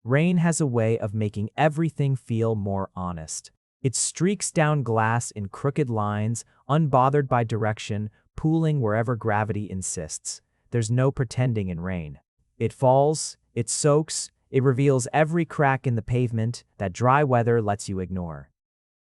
Rain has a way of making everything feel more honest. It streaks down glass in crooked lines, unbothered by direction, pooling wherever gravity insists. There's no pretending in rain. It falls, it soaks, it reveals every crack in the pavement that dry weather lets you ignore.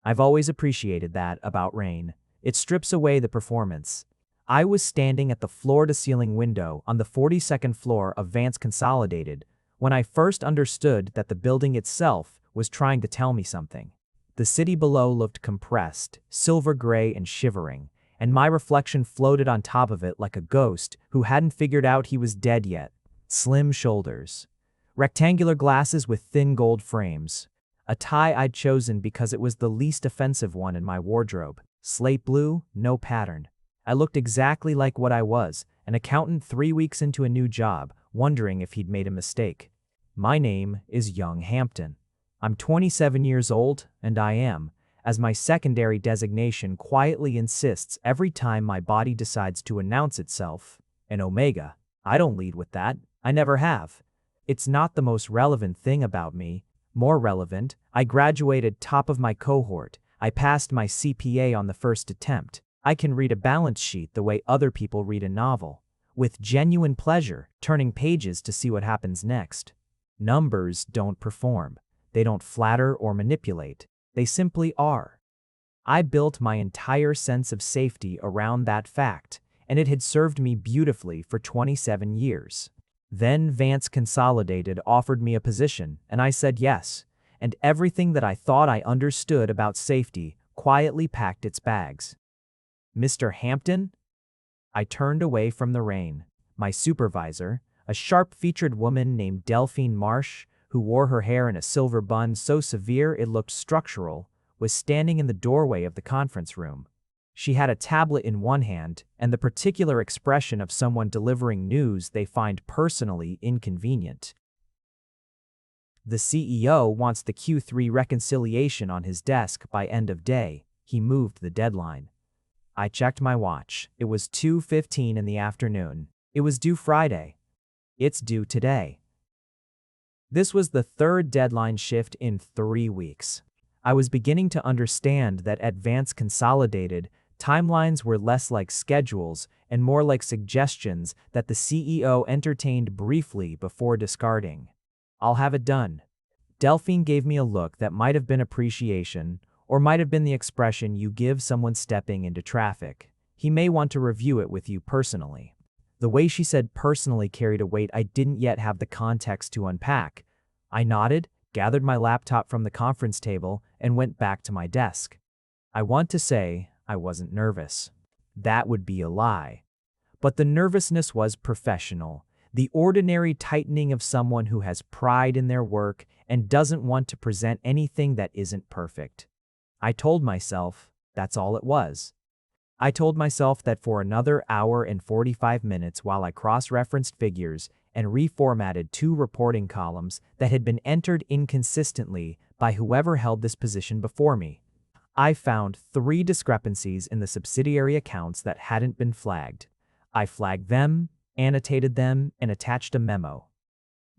I've always appreciated that about rain. It strips away the performance. I was standing at the floor-to-ceiling window on the 42nd floor of Vance Consolidated when I first understood that the building itself was trying to tell me something. The city below looked compressed, silver gray and shivering, and my reflection floated on top of it like a ghost who hadn't figured out he was dead yet. Slim shoulders. Rectangular glasses with thin gold frames. A tie I'd chosen because it was the least offensive one in my wardrobe. Slate blue, no pattern. I looked exactly like what I was, an accountant 3 weeks into a new job, wondering if he'd made a mistake. My name is Young Hampton. I'm 27 years old, and I am, as my secondary designation quietly insists every time my body decides to announce itself, an Omega. I don't lead with that. I never have. It's not the most relevant thing about me. More relevant, I graduated top of my cohort. I passed my CPA on the first attempt. I can read a balance sheet the way other people read a novel, with genuine pleasure, turning pages to see what happens next. Numbers don't perform. They don't flatter or manipulate. They simply are. I built my entire sense of safety around that fact, and it had served me beautifully for 27 years. Then Vance Consolidated offered me a position, and I said yes, and everything that I thought I understood about safety quietly packed its bags. Mr. Hampton? I turned away from the rain. My supervisor, a sharp-featured woman named Delphine Marsh, who wore her hair in a silver bun so severe it looked structural, was standing in the doorway of the conference room. She had a tablet in one hand and the particular expression of someone delivering news they find personally inconvenient. The CEO wants the Q3 reconciliation on his desk by end of day. He moved the deadline. I checked my watch. It was 2:15 in the afternoon. It was due Friday. It's due today. This was the third deadline shift in 3 weeks. I was beginning to understand that at Vance Consolidated, timelines were less like schedules and more like suggestions that the CEO entertained briefly before discarding. I'll have it done. Delphine gave me a look that might have been appreciation, or might have been the expression you give someone stepping into traffic. He may want to review it with you personally. The way she said personally carried a weight I didn't yet have the context to unpack. I nodded, gathered my laptop from the conference table, and went back to my desk. I want to say I wasn't nervous. That would be a lie. But the nervousness was professional, the ordinary tightening of someone who has pride in their work and doesn't want to present anything that isn't perfect. I told myself that's all it was. I told myself that for another hour and 45 minutes while I cross-referenced figures and reformatted 2 reporting columns that had been entered inconsistently by whoever held this position before me. I found 3 discrepancies in the subsidiary accounts that hadn't been flagged. I flagged them, annotated them, and attached a memo.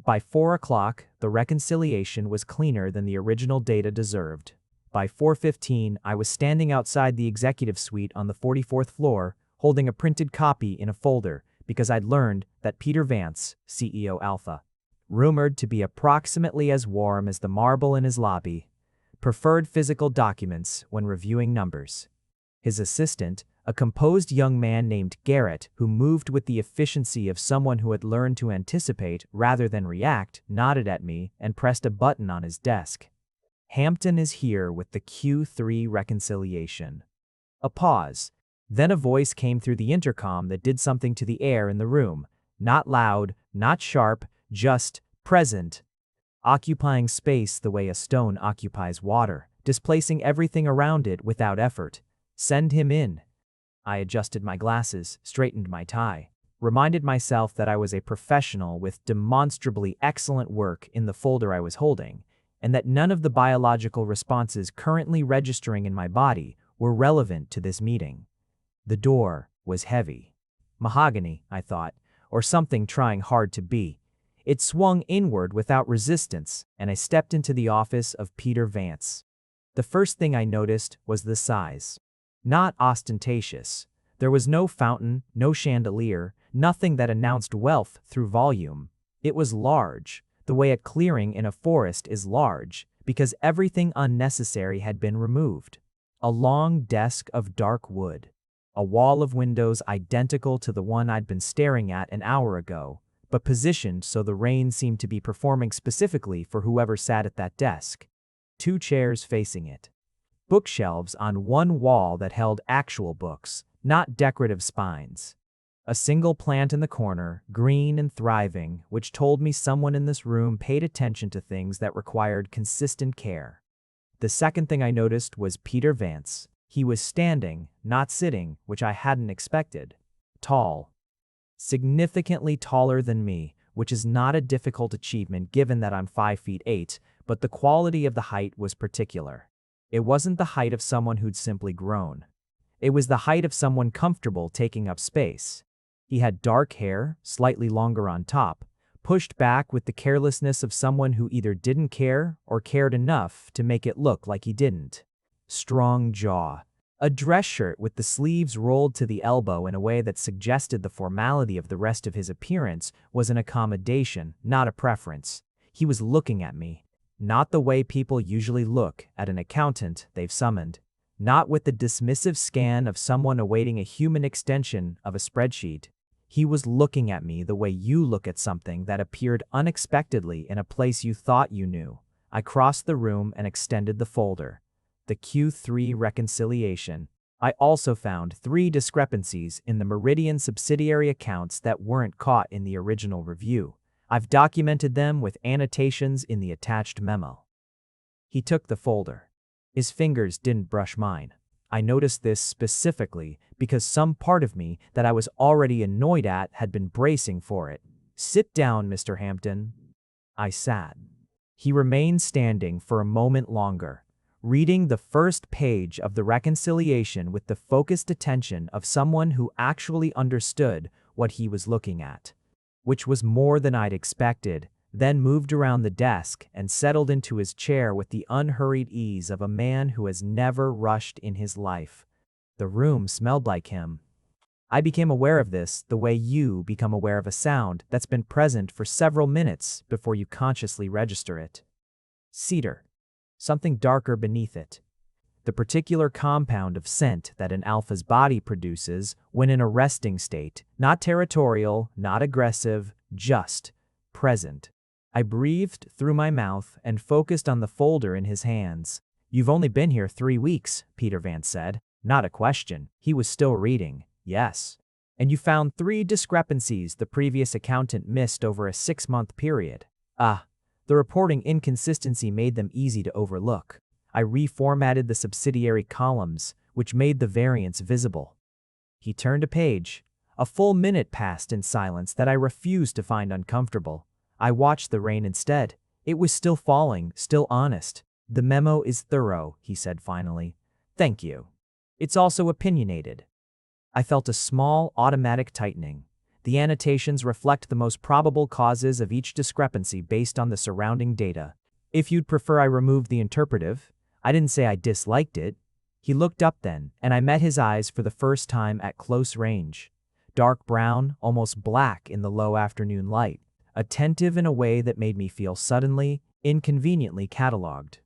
By 4 o'clock, the reconciliation was cleaner than the original data deserved. By 4:15, I was standing outside the executive suite on the 44th floor, holding a printed copy in a folder because I'd learned that Peter Vance, CEO Alpha, rumored to be approximately as warm as the marble in his lobby, preferred physical documents when reviewing numbers. His assistant, a composed young man named Garrett who moved with the efficiency of someone who had learned to anticipate rather than react, nodded at me and pressed a button on his desk. Hampton is here with the Q3 reconciliation. A pause. Then a voice came through the intercom that did something to the air in the room. Not loud, not sharp, just present. Occupying space the way a stone occupies water, displacing everything around it without effort. Send him in. I adjusted my glasses, straightened my tie, reminded myself that I was a professional with demonstrably excellent work in the folder I was holding, and that none of the biological responses currently registering in my body were relevant to this meeting. The door was heavy. Mahogany, I thought, or something trying hard to be. It swung inward without resistance, and I stepped into the office of Peter Vance. The first thing I noticed was the size. Not ostentatious. There was no fountain, no chandelier, nothing that announced wealth through volume. It was large, the way a clearing in a forest is large, because everything unnecessary had been removed. A long desk of dark wood. A wall of windows identical to the one I'd been staring at an hour ago, but positioned so the rain seemed to be performing specifically for whoever sat at that desk. 2 chairs facing it. Bookshelves on one wall that held actual books, not decorative spines. A single plant in the corner, green and thriving, which told me someone in this room paid attention to things that required consistent care. The second thing I noticed was Peter Vance. He was standing, not sitting, which I hadn't expected. Tall. Significantly taller than me, which is not a difficult achievement given that I'm 5'8", but the quality of the height was particular. It wasn't the height of someone who'd simply grown. It was the height of someone comfortable taking up space. He had dark hair, slightly longer on top, pushed back with the carelessness of someone who either didn't care or cared enough to make it look like he didn't. Strong jaw. A dress shirt with the sleeves rolled to the elbow in a way that suggested the formality of the rest of his appearance was an accommodation, not a preference. He was looking at me. Not the way people usually look at an accountant they've summoned. Not with the dismissive scan of someone awaiting a human extension of a spreadsheet. He was looking at me the way you look at something that appeared unexpectedly in a place you thought you knew. I crossed the room and extended the folder. The Q3 reconciliation. I also found 3 discrepancies in the Meridian subsidiary accounts that weren't caught in the original review. I've documented them with annotations in the attached memo. He took the folder. His fingers didn't brush mine. I noticed this specifically because some part of me that I was already annoyed at had been bracing for it. "Sit down, Mr. Hampton." I sat. He remained standing for a moment longer, reading the first page of the reconciliation with the focused attention of someone who actually understood what he was looking at, which was more than I'd expected, then moved around the desk and settled into his chair with the unhurried ease of a man who has never rushed in his life. The room smelled like him. I became aware of this the way you become aware of a sound that's been present for several minutes before you consciously register it. Cedar. Something darker beneath it. The particular compound of scent that an alpha's body produces when in a resting state, not territorial, not aggressive, just present. I breathed through my mouth and focused on the folder in his hands. "You've only been here 3 weeks, Peter Vance said. Not a question. He was still reading. Yes. And you found 3 discrepancies the previous accountant missed over a 6-month period. Ah, the reporting inconsistency made them easy to overlook. I reformatted the subsidiary columns, which made the variance visible." He turned a page. A full minute passed in silence that I refused to find uncomfortable. I watched the rain instead. It was still falling, still honest. "The memo is thorough," he said finally. "Thank you. It's also opinionated." I felt a small, automatic tightening. The annotations reflect the most probable causes of each discrepancy based on the surrounding data. If you'd prefer I remove the interpretive, I didn't say I disliked it. He looked up then, and I met his eyes for the first time at close range. Dark brown, almost black in the low afternoon light. Attentive in a way that made me feel suddenly, inconveniently catalogued.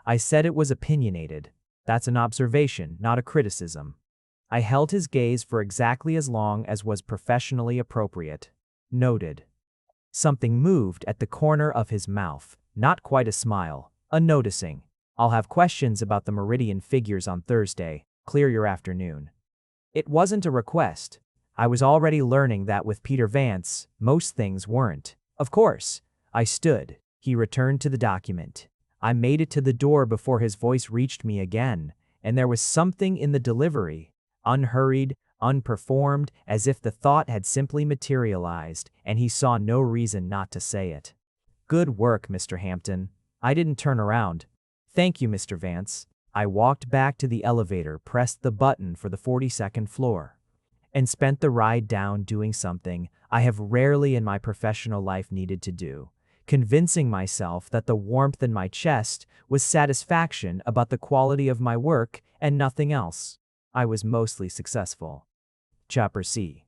I said it was opinionated. That's an observation, not a criticism. I held his gaze for exactly as long as was professionally appropriate. Noted. Something moved at the corner of his mouth, not quite a smile, a noticing. "I'll have questions about the Meridian figures on Thursday. Clear your afternoon." It wasn't a request. I was already learning that with Peter Vance, most things weren't. "Of course." I stood. He returned to the document. I made it to the door before his voice reached me again, and there was something in the delivery, unhurried, unperformed, as if the thought had simply materialized, and he saw no reason not to say it. "Good work, Mr. Hampton." I didn't turn around. "Thank you, Mr. Vance." I walked back to the elevator, pressed the button for the 42nd floor. and spent the ride down doing something I have rarely in my professional life needed to do, convincing myself that the warmth in my chest was satisfaction about the quality of my work and nothing else. I was mostly successful. Chapter C.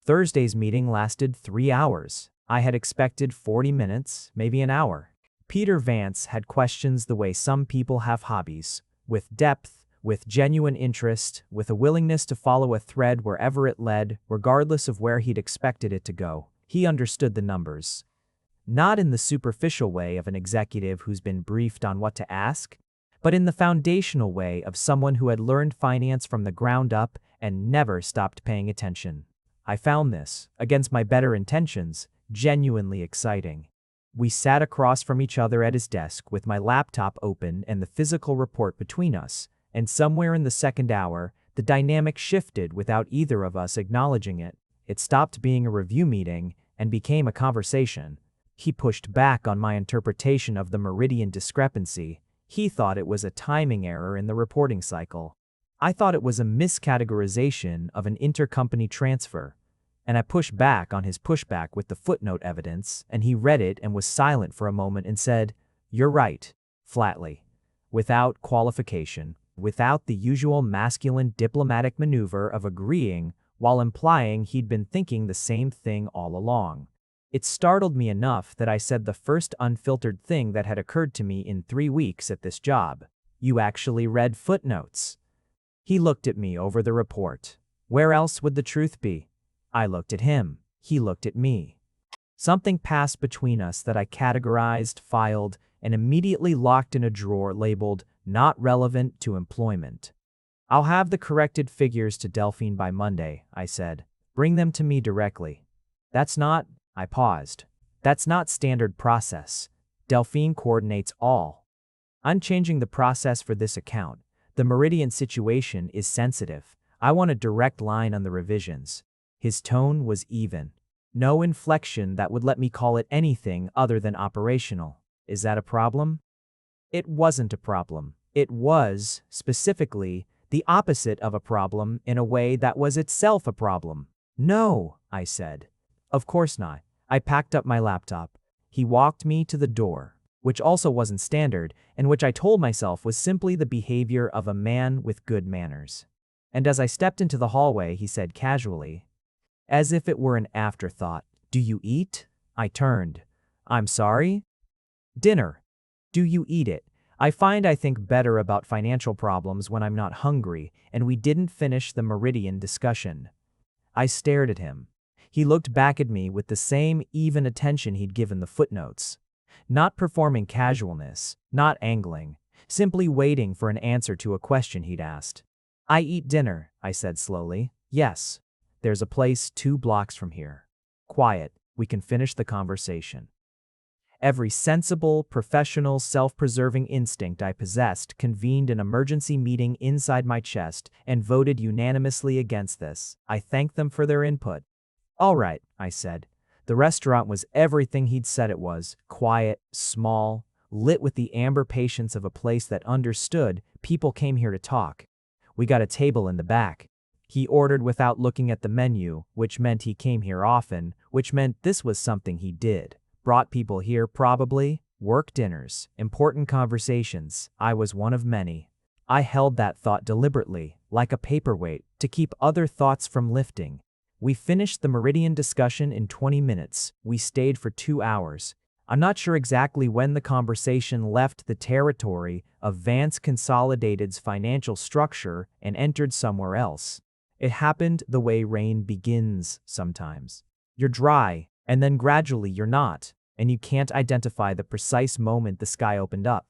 Thursday's meeting lasted 3 hours. I had expected 40 minutes, maybe an hour. Peter Vance had questions the way some people have hobbies, with depth, with genuine interest, with a willingness to follow a thread wherever it led, regardless of where he'd expected it to go. He understood the numbers. Not in the superficial way of an executive who's been briefed on what to ask, but in the foundational way of someone who had learned finance from the ground up and never stopped paying attention. I found this, against my better intentions, genuinely exciting. We sat across from each other at his desk with my laptop open and the physical report between us, and somewhere in the second hour, the dynamic shifted without either of us acknowledging it. It stopped being a review meeting and became a conversation. He pushed back on my interpretation of the meridian discrepancy. He thought it was a timing error in the reporting cycle. I thought it was a miscategorization of an intercompany transfer. And I pushed back on his pushback with the footnote evidence, and he read it and was silent for a moment and said, "You're right," flatly, without qualification, without the usual masculine diplomatic maneuver of agreeing while implying he'd been thinking the same thing all along. It startled me enough that I said the first unfiltered thing that had occurred to me in 3 weeks at this job. "You actually read footnotes." He looked at me over the report. Where else would the truth be? I looked at him. He looked at me. Something passed between us that I categorized, filed, and immediately locked in a drawer labeled "not relevant to employment." "I'll have the corrected figures to Delphine by Monday," I said. "Bring them to me directly." "That's not," I paused. "That's not standard process. Delphine coordinates all." "I'm changing the process for this account. The Meridian situation is sensitive. I want a direct line on the revisions." His tone was even. No inflection that would let me call it anything other than operational. "Is that a problem?" It wasn't a problem. It was, specifically, the opposite of a problem in a way that was itself a problem. "No," I said. "Of course not." I packed up my laptop. He walked me to the door, which also wasn't standard, and which I told myself was simply the behavior of a man with good manners. And as I stepped into the hallway, he said casually, as if it were an afterthought, "Do you eat?" I turned. "I'm sorry?" "Dinner. Do you eat it? I find I think better about financial problems when I'm not hungry, and we didn't finish the Meridian discussion." I stared at him. He looked back at me with the same even attention he'd given the footnotes. Not performing casualness, not angling, simply waiting for an answer to a question he'd asked. "I eat dinner," I said slowly. "Yes. There's a place 2 blocks from here. Quiet. We can finish the conversation." Every sensible, professional, self-preserving instinct I possessed convened an emergency meeting inside my chest and voted unanimously against this. I thanked them for their input. "All right," I said. The restaurant was everything he'd said it was. Quiet, small, lit with the amber patience of a place that understood people came here to talk. "We got a table in the back." He ordered without looking at the menu, which meant he came here often, which meant this was something he did. Brought people here probably. Work dinners, important conversations. I was one of many. I held that thought deliberately, like a paperweight, to keep other thoughts from lifting. We finished the Meridian discussion in 20 minutes. We stayed for 2 hours. I'm not sure exactly when the conversation left the territory of Vance Consolidated's financial structure and entered somewhere else. It happened the way rain begins sometimes. You're dry, and then gradually you're not, and you can't identify the precise moment the sky opened up.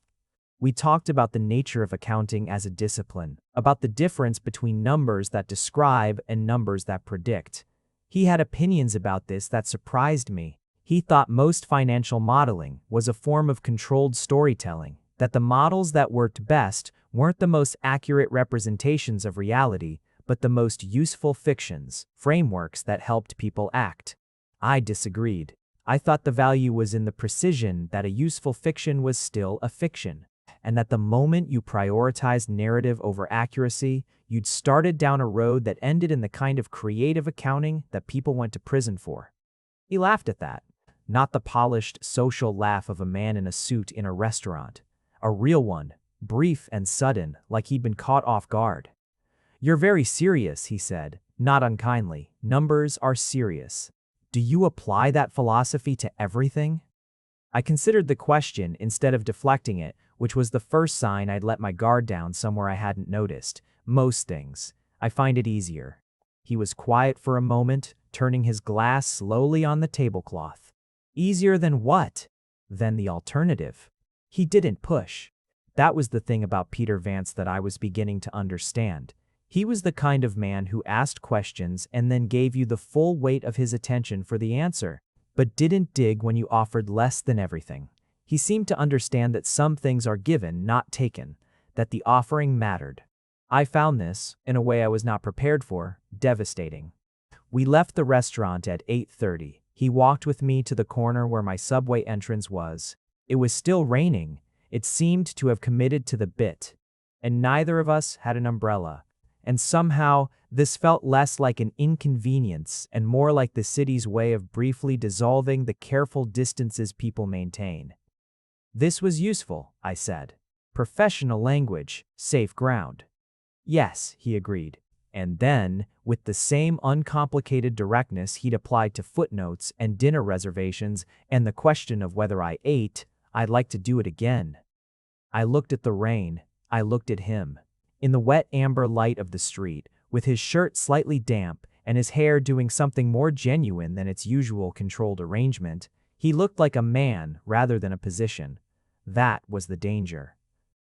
We talked about the nature of accounting as a discipline, about the difference between numbers that describe and numbers that predict. He had opinions about this that surprised me. He thought most financial modeling was a form of controlled storytelling, that the models that worked best weren't the most accurate representations of reality, but the most useful fictions, frameworks that helped people act. I disagreed. I thought the value was in the precision that a useful fiction was still a fiction, and that the moment you prioritized narrative over accuracy, you'd started down a road that ended in the kind of creative accounting that people went to prison for. He laughed at that. Not the polished, social laugh of a man in a suit in a restaurant. A real one, brief and sudden, like he'd been caught off guard. "You're very serious," he said, not unkindly. "Numbers are serious. Do you apply that philosophy to everything?" I considered the question instead of deflecting it, which was the first sign I'd let my guard down somewhere I hadn't noticed. "Most things. I find it easier." He was quiet for a moment, turning his glass slowly on the tablecloth. "Easier than what?" "Than the alternative." He didn't push. That was the thing about Peter Vance that I was beginning to understand. He was the kind of man who asked questions and then gave you the full weight of his attention for the answer, but didn't dig when you offered less than everything. He seemed to understand that some things are given, not taken, that the offering mattered. I found this, in a way I was not prepared for, devastating. We left the restaurant at 8:30. He walked with me to the corner where my subway entrance was. It was still raining. It seemed to have committed to the bit. And neither of us had an umbrella. And somehow, this felt less like an inconvenience and more like the city's way of briefly dissolving the careful distances people maintain. "This was useful," I said. "Professional language, safe ground." "Yes," he agreed. And then, with the same uncomplicated directness he'd applied to footnotes and dinner reservations and the question of whether I ate, I'd like to do it again. I looked at the rain. I looked at him. In the wet amber light of the street, with his shirt slightly damp and his hair doing something more genuine than its usual controlled arrangement, he looked like a man rather than a position. That was the danger.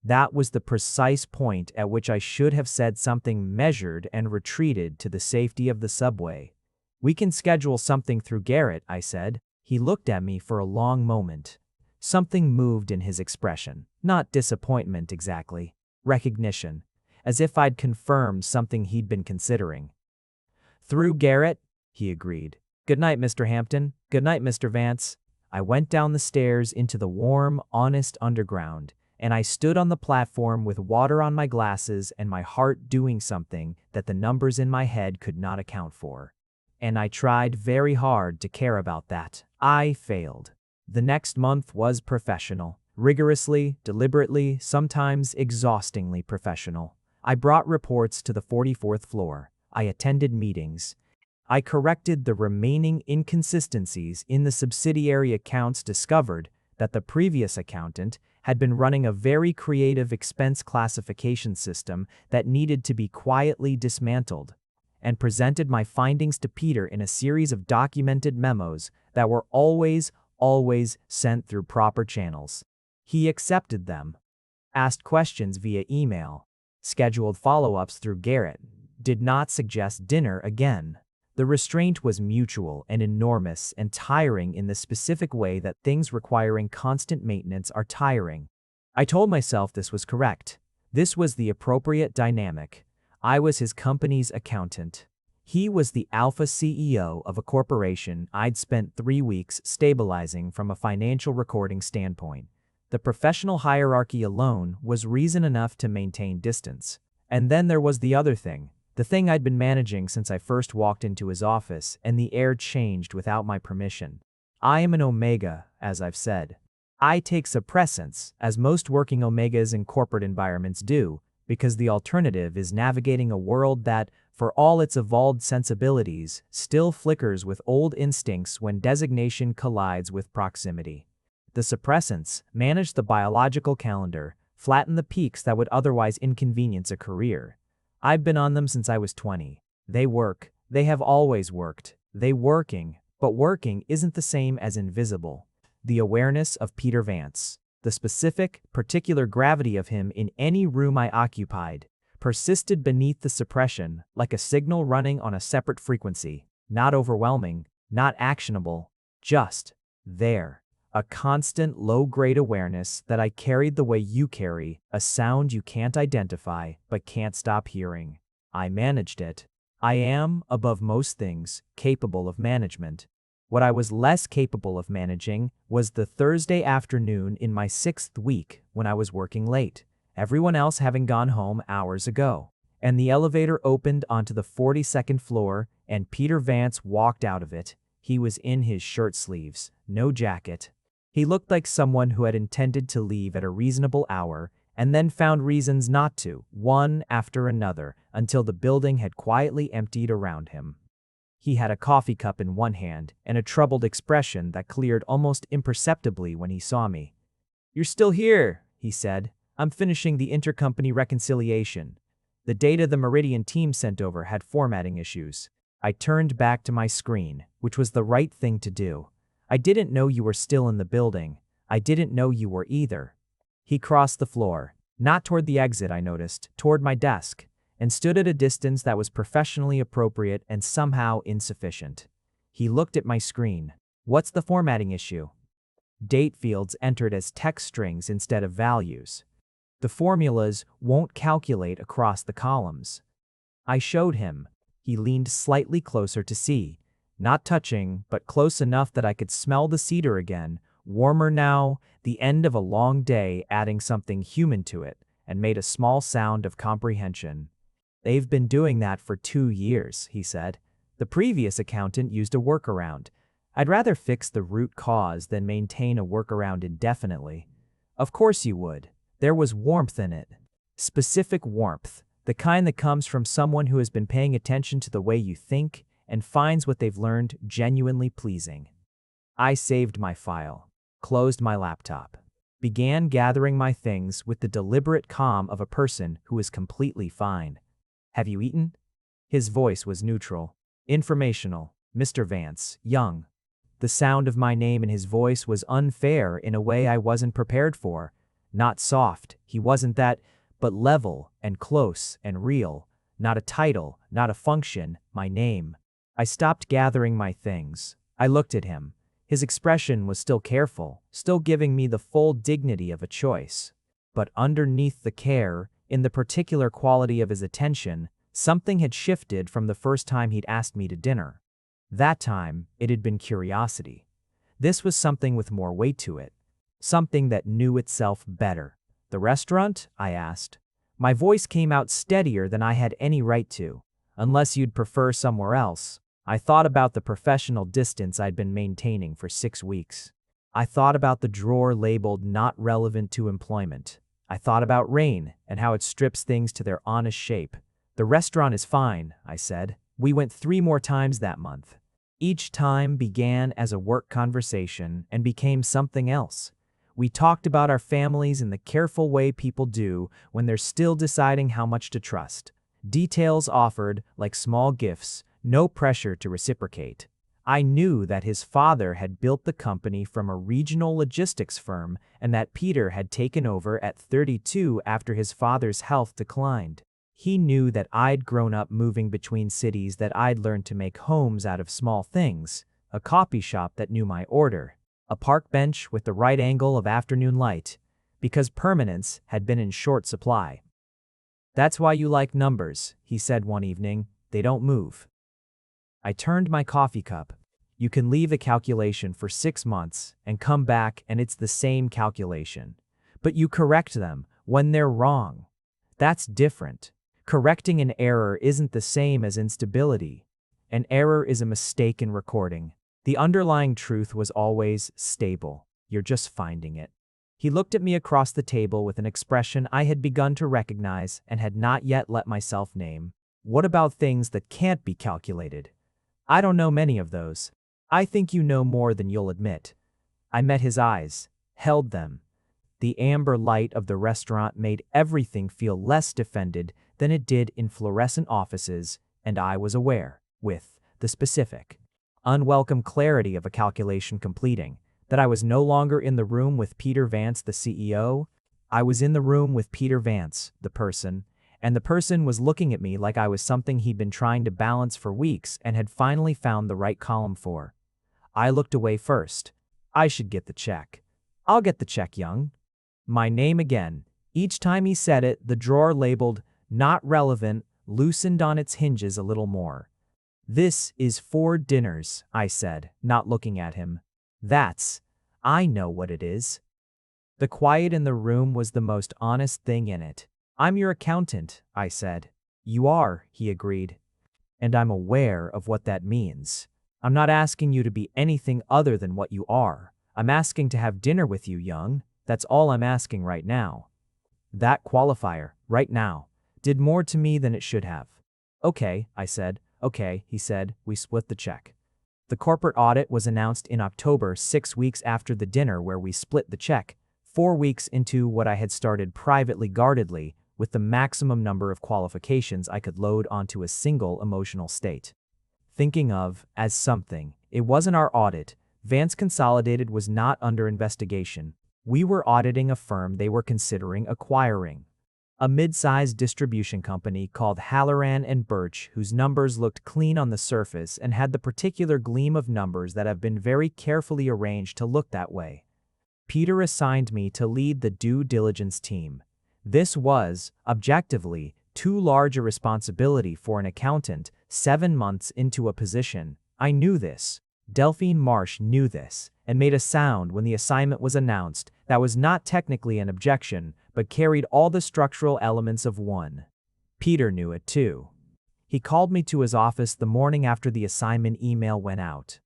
That was the precise point at which I should have said something measured and retreated to the safety of the subway. "We can schedule something through Garrett," I said. He looked at me for a long moment. Something moved in his expression. Not disappointment exactly. Recognition. As if I'd confirmed something he'd been considering. "Through Garrett," he agreed. "Good night, Mr. Hampton. Good night, Mr. Vance." I went down the stairs into the warm, honest underground, and I stood on the platform with water on my glasses and my heart doing something that the numbers in my head could not account for. And I tried very hard to care about that. I failed. The next month was professional. Rigorously, deliberately, sometimes exhaustingly professional. I brought reports to the 44th floor. I attended meetings. I corrected the remaining inconsistencies in the subsidiary accounts, discovered that the previous accountant had been running a very creative expense classification system that needed to be quietly dismantled, and presented my findings to Peter in a series of documented memos that were always sent through proper channels. He accepted them, asked questions via email, scheduled follow-ups through Garrett, did not suggest dinner again. The restraint was mutual and enormous and tiring in the specific way that things requiring constant maintenance are tiring. I told myself this was correct. This was the appropriate dynamic. I was his company's accountant. He was the alpha CEO of a corporation I'd spent 3 weeks stabilizing from a financial recording standpoint. The professional hierarchy alone was reason enough to maintain distance. And then there was the other thing. The thing I'd been managing since I first walked into his office, and the air changed without my permission. I am an omega, as I've said. I take suppressants, as most working omegas in corporate environments do, because the alternative is navigating a world that, for all its evolved sensibilities, still flickers with old instincts when designation collides with proximity. The suppressants manage the biological calendar, flatten the peaks that would otherwise inconvenience a career. I've been on them since I was 20. They work. They have always worked. They working. But working isn't the same as invisible. The awareness of Peter Vance, the specific, particular gravity of him in any room I occupied, persisted beneath the suppression like a signal running on a separate frequency, not overwhelming, not actionable, just there. A constant low-grade awareness that I carried the way you carry, a sound you can't identify but can't stop hearing. I managed it. I am, above most things, capable of management. What I was less capable of managing was the Thursday afternoon in my 6th week when I was working late, everyone else having gone home hours ago. And the elevator opened onto the 42nd floor, and Peter Vance walked out of it. He was in his shirt sleeves, no jacket. He looked like someone who had intended to leave at a reasonable hour and then found reasons not to, one after another, until the building had quietly emptied around him. He had a coffee cup in one hand and a troubled expression that cleared almost imperceptibly when he saw me. "You're still here," he said. "I'm finishing the intercompany reconciliation. The data the Meridian team sent over had formatting issues." I turned back to my screen, which was the right thing to do. "I didn't know you were still in the building. I didn't know you were either." He crossed the floor, not toward the exit I noticed, toward my desk, and stood at a distance that was professionally appropriate and somehow insufficient. He looked at my screen. "What's the formatting issue?" "Date fields entered as text strings instead of values. The formulas won't calculate across the columns." I showed him. He leaned slightly closer to see, not touching, but close enough that I could smell the cedar again, warmer now, the end of a long day adding something human to it, and made a small sound of comprehension. "They've been doing that for 2 years, he said. "The previous accountant used a workaround. I'd rather fix the root cause than maintain a workaround indefinitely." "Of course you would." There was warmth in it. Specific warmth, the kind that comes from someone who has been paying attention to the way you think and finds what they've learned genuinely pleasing. I saved my file, closed my laptop, began gathering my things with the deliberate calm of a person who is completely fine. "Have you eaten?" His voice was neutral, informational. "Mr. Vance, young." The sound of my name in his voice was unfair in a way I wasn't prepared for. Not soft, he wasn't that, but level and close and real. Not a title, not a function, my name. I stopped gathering my things. I looked at him. His expression was still careful, still giving me the full dignity of a choice. But underneath the care, in the particular quality of his attention, something had shifted from the first time he'd asked me to dinner. That time, it had been curiosity. This was something with more weight to it. Something that knew itself better. "The restaurant?" I asked. My voice came out steadier than I had any right to. "Unless you'd prefer somewhere else." I thought about the professional distance I'd been maintaining for 6 weeks. I thought about the drawer labeled "not relevant to employment." I thought about rain and how it strips things to their honest shape. "The restaurant is fine," I said. "We went 3 more times that month." Each time began as a work conversation and became something else. We talked about our families in the careful way people do when they're still deciding how much to trust. Details offered, like small gifts, no pressure to reciprocate. I knew that his father had built the company from a regional logistics firm and that Peter had taken over at 32 after his father's health declined. He knew that I'd grown up moving between cities, that I'd learned to make homes out of small things, a coffee shop that knew my order, a park bench with the right angle of afternoon light, because permanence had been in short supply. "That's why you like numbers," he said one evening. "They don't move." I turned my coffee cup. You can leave a calculation for 6 months and come back and it's the same calculation. But you correct them when they're wrong. That's different. Correcting an error isn't the same as instability. An error is a mistake in recording. The underlying truth was always stable. You're just finding it. He looked at me across the table with an expression I had begun to recognize and had not yet let myself name. "What about things that can't be calculated?" "I don't know many of those." "I think you know more than you'll admit." I met his eyes, held them. The amber light of the restaurant made everything feel less defended than it did in fluorescent offices, and I was aware, with the specific, unwelcome clarity of a calculation completing, that I was no longer in the room with Peter Vance, the CEO. I was in the room with Peter Vance, the person, and the person was looking at me like I was something he'd been trying to balance for weeks and had finally found the right column for. I looked away first. I should get the check. "I'll get the check, young." My name again. Each time he said it, the drawer labeled "not relevant" loosened on its hinges a little more. This is 4 dinners, I said, not looking at him. I know what it is. The quiet in the room was the most honest thing in it. I'm your accountant, I said. You are, he agreed. And I'm aware of what that means. I'm not asking you to be anything other than what you are. I'm asking to have dinner with you, Young. That's all I'm asking right now. That qualifier, right now, did more to me than it should have. Okay, I said. Okay, he said. We split the check. The corporate audit was announced in October, 6 weeks after the dinner where we split the check, 4 weeks into what I had started privately guardedly with the maximum number of qualifications I could load onto a single emotional state. Thinking of as something, it wasn't our audit. Vance Consolidated was not under investigation. We were auditing a firm they were considering acquiring. A mid-sized distribution company called Halloran and Birch, whose numbers looked clean on the surface and had the particular gleam of numbers that have been very carefully arranged to look that way. Peter assigned me to lead the due diligence team. This was, objectively, too large a responsibility for an accountant 7 months into a position. I knew this. Delphine Marsh knew this, and made a sound when the assignment was announced that was not technically an objection, but carried all the structural elements of one. Peter knew it too. He called me to his office the morning after the assignment email went out.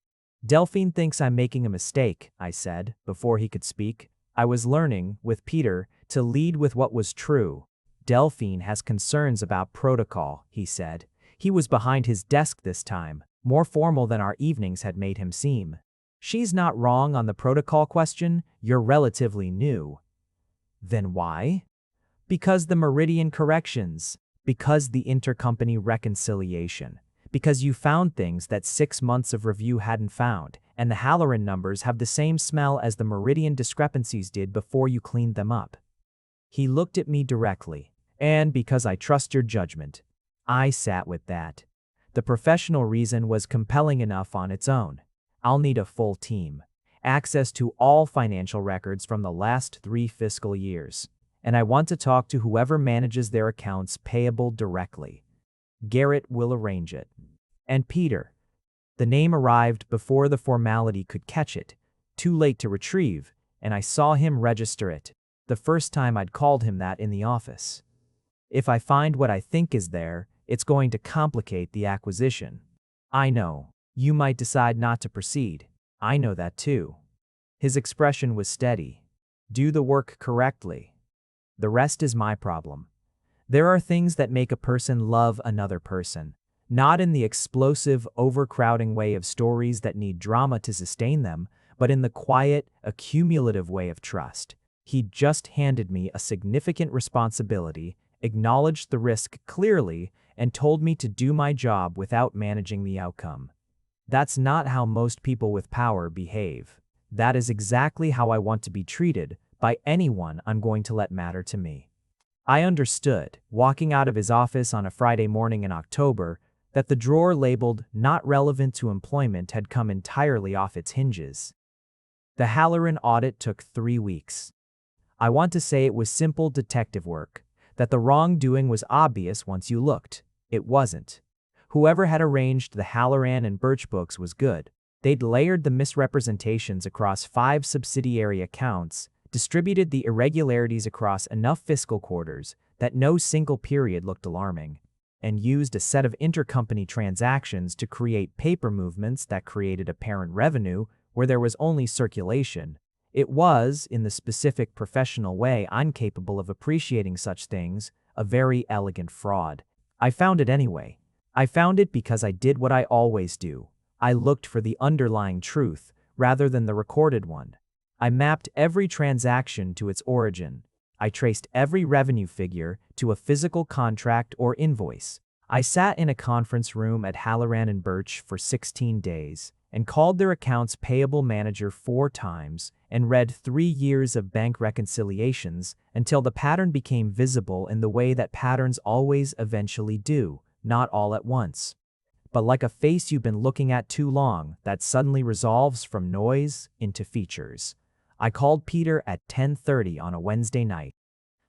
Delphine thinks I'm making a mistake, I said, before he could speak. I was learning, with Peter, to lead with what was true. Delphine has concerns about protocol, he said. He was behind his desk this time, more formal than our evenings had made him seem. She's not wrong on the protocol question. You're relatively new. Then why? Because the Meridian corrections. Because the intercompany reconciliation. Because you found things that 6 months of review hadn't found, and the Halloran numbers have the same smell as the Meridian discrepancies did before you cleaned them up. He looked at me directly. And because I trust your judgment. I sat with that. The professional reason was compelling enough on its own. I'll need a full team. Access to all financial records from the last 3 fiscal years. And I want to talk to whoever manages their accounts payable directly. Garrett will arrange it. And Peter. The name arrived before the formality could catch it. Too late to retrieve, and I saw him register it. The first time I'd called him that in the office. If I find what I think is there, it's going to complicate the acquisition. I know. You might decide not to proceed. I know that too. His expression was steady. Do the work correctly. The rest is my problem. There are things that make a person love another person, not in the explosive, overcrowding way of stories that need drama to sustain them, but in the quiet, accumulative way of trust. He just handed me a significant responsibility, acknowledged the risk clearly, and told me to do my job without managing the outcome. That's not how most people with power behave. That is exactly how I want to be treated by anyone I'm going to let matter to me. I understood, walking out of his office on a Friday morning in October, that the drawer labeled "not relevant to employment" had come entirely off its hinges. The Halloran audit took 3 weeks. I want to say it was simple detective work, that the wrongdoing was obvious once you looked. It wasn't. Whoever had arranged the Halloran and Birch books was good. They'd layered the misrepresentations across 5 subsidiary accounts, distributed the irregularities across enough fiscal quarters that no single period looked alarming, and used a set of intercompany transactions to create paper movements that created apparent revenue where there was only circulation. It was, in the specific professional way I'm capable of appreciating such things, a very elegant fraud. I found it anyway. I found it because I did what I always do. I looked for the underlying truth rather than the recorded one. I mapped every transaction to its origin. I traced every revenue figure to a physical contract or invoice. I sat in a conference room at Halloran and Birch for 16 days and called their accounts payable manager 4 times and read 3 years of bank reconciliations until the pattern became visible in the way that patterns always eventually do, not all at once, but like a face you've been looking at too long that suddenly resolves from noise into features. I called Peter at 10:30 on a Wednesday night.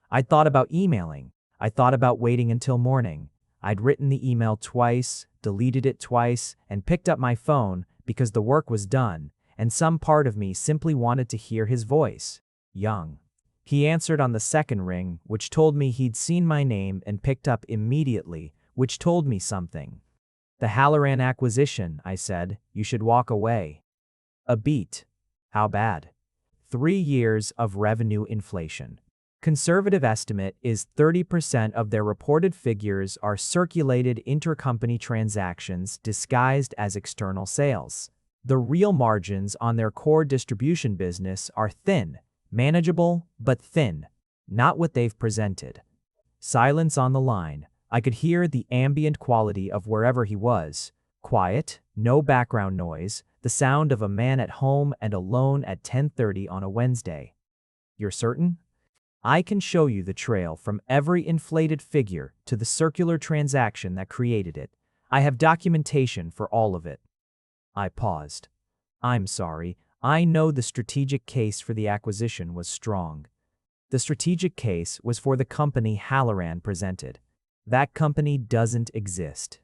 I'd thought about emailing. I thought about waiting until morning. I'd written the email twice, deleted it twice, and picked up my phone because the work was done, and some part of me simply wanted to hear his voice. Young. He answered on the second ring, which told me he'd seen my name and picked up immediately, which told me something. The Halloran acquisition, I said. You should walk away. A beat. How bad? 3 years of revenue inflation. Conservative estimate is 30% of their reported figures are circulated intercompany transactions disguised as external sales. The real margins on their core distribution business are thin, manageable, but thin, not what they've presented. Silence on the line. I could hear the ambient quality of wherever he was. Quiet, no background noise, the sound of a man at home and alone at 10:30 on a Wednesday. You're certain? I can show you the trail from every inflated figure to the circular transaction that created it. I have documentation for all of it. I paused. I'm sorry. I know the strategic case for the acquisition was strong. The strategic case was for the company Halloran presented. That company doesn't exist.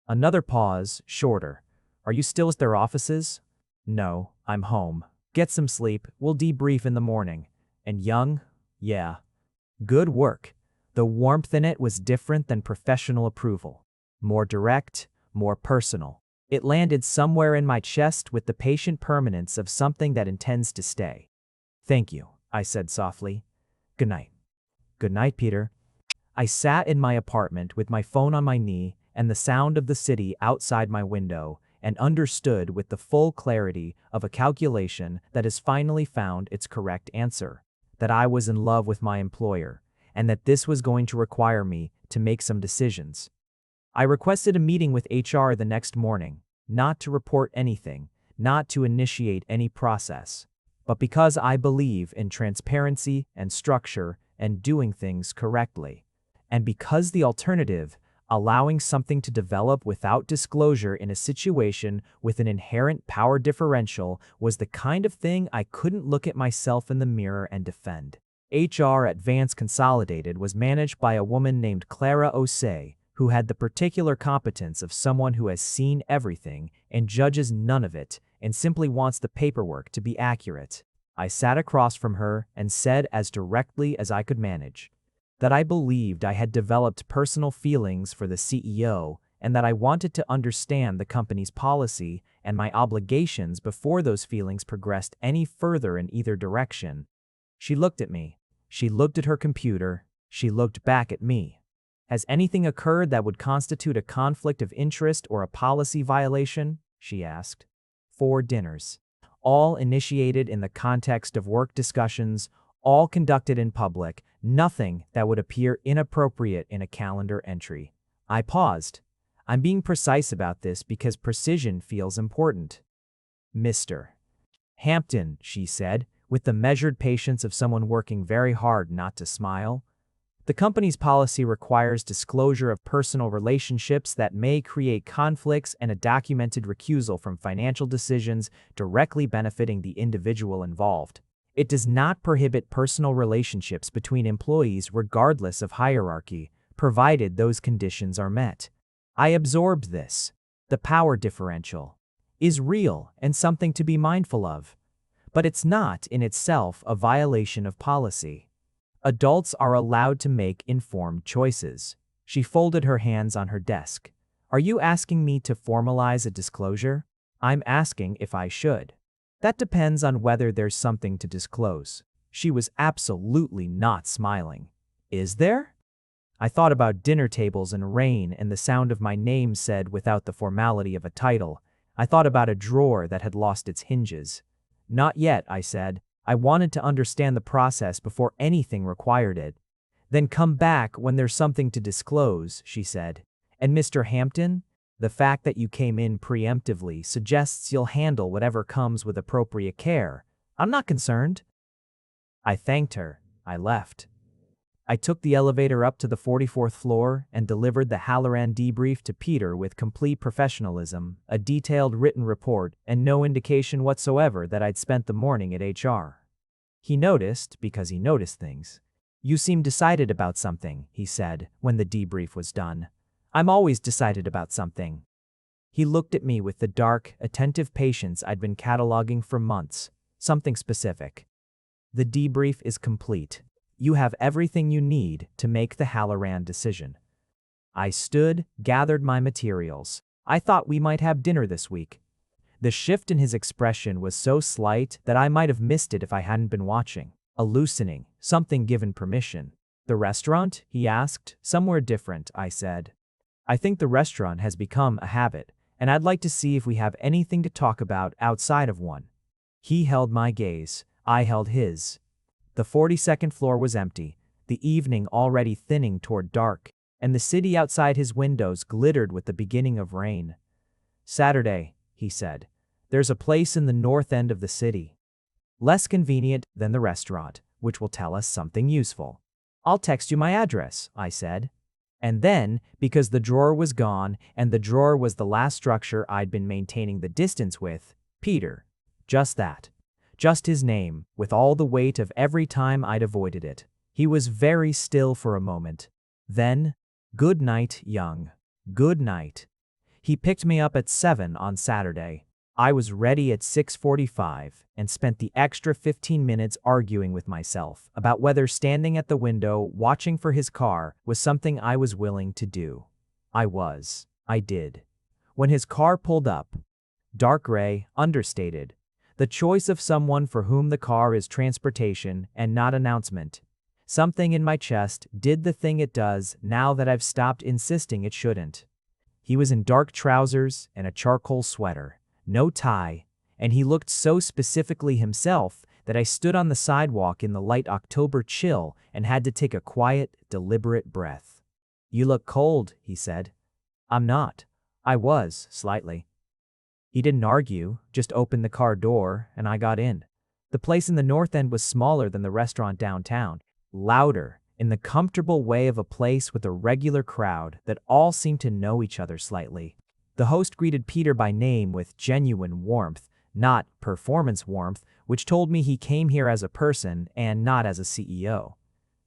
Another pause, shorter. Are you still at their offices? No, I'm home. Get some sleep. We'll debrief in the morning. And Young? Yeah. Good work. The warmth in it was different than professional approval. More direct, more personal. It landed somewhere in my chest with the patient permanence of something that intends to stay. Thank you, I said softly. Good night. Good night, Peter. I sat in my apartment with my phone on my knee and the sound of the city outside my window, and understood with the full clarity of a calculation that has finally found its correct answer, that I was in love with my employer, and that this was going to require me to make some decisions. I requested a meeting with HR the next morning, not to report anything, not to initiate any process, but because I believe in transparency and structure and doing things correctly. And because the alternative, allowing something to develop without disclosure in a situation with an inherent power differential, was the kind of thing I couldn't look at myself in the mirror and defend. HR at Vance Consolidated was managed by a woman named Clara Osei, who had the particular competence of someone who has seen everything and judges none of it and simply wants the paperwork to be accurate. I sat across from her and said as directly as I could manage that I believed I had developed personal feelings for the CEO and that I wanted to understand the company's policy and my obligations before those feelings progressed any further in either direction. She looked at me. She looked at her computer. She looked back at me. Has anything occurred that would constitute a conflict of interest or a policy violation? She asked. 4 dinners. All initiated in the context of work discussions, all conducted in public, nothing that would appear inappropriate in a calendar entry. I paused. I'm being precise about this because precision feels important. Mr. Hampton, she said, with the measured patience of someone working very hard not to smile. The company's policy requires disclosure of personal relationships that may create conflicts and a documented recusal from financial decisions directly benefiting the individual involved. It does not prohibit personal relationships between employees regardless of hierarchy, provided those conditions are met. I absorbed this. The power differential is real and something to be mindful of, but it's not in itself a violation of policy. Adults are allowed to make informed choices. She folded her hands on her desk. Are you asking me to formalize a disclosure? I'm asking if I should. That depends on whether there's something to disclose. She was absolutely not smiling. Is there? I thought about dinner tables and rain and the sound of my name said without the formality of a title. I thought about a drawer that had lost its hinges. Not yet, I said. I wanted to understand the process before anything required it. Then come back when there's something to disclose, she said. And Mr. Hampton? The fact that you came in preemptively suggests you'll handle whatever comes with appropriate care. I'm not concerned. I thanked her. I left. I took the elevator up to the 44th floor and delivered the Halloran debrief to Peter with complete professionalism, a detailed written report, and no indication whatsoever that I'd spent the morning at HR. He noticed, because he noticed things. You seem decided about something, he said, when the debrief was done. I'm always decided about something. He looked at me with the dark, attentive patience I'd been cataloging for months. Something specific. The debrief is complete. You have everything you need to make the Halloran decision. I stood, gathered my materials. I thought we might have dinner this week. The shift in his expression was so slight that I might have missed it if I hadn't been watching. A loosening, something given permission. The restaurant? He asked. Somewhere different, I said. I think the restaurant has become a habit, and I'd like to see if we have anything to talk about outside of one. He held my gaze. I held his. The 42nd floor was empty, the evening already thinning toward dark, and the city outside his windows glittered with the beginning of rain. Saturday, he said. There's a place in the north end of the city. Less convenient than the restaurant, which will tell us something useful. I'll text you my address, I said. And then, because the drawer was gone, and the drawer was the last structure I'd been maintaining the distance with, Peter. Just that. Just his name, with all the weight of every time I'd avoided it. He was very still for a moment. Then, good night, young. Good night. He picked me up at 7 on Saturday. I was ready at 6:45 and spent the extra 15 minutes arguing with myself about whether standing at the window watching for his car was something I was willing to do. I did. When his car pulled up, dark gray, understated, the choice of someone for whom the car is transportation and not announcement, something in my chest did the thing it does now that I've stopped insisting it shouldn't. He was in dark trousers and a charcoal sweater. No tie, and he looked so specifically himself that I stood on the sidewalk in the light October chill and had to take a quiet, deliberate breath. You look cold, he said. I'm not. I was, slightly. He didn't argue, just opened the car door, and I got in. The place in the north end was smaller than the restaurant downtown, louder, in the comfortable way of a place with a regular crowd that all seemed to know each other slightly. The host greeted Peter by name with genuine warmth, not performance warmth, which told me he came here as a person and not as a CEO.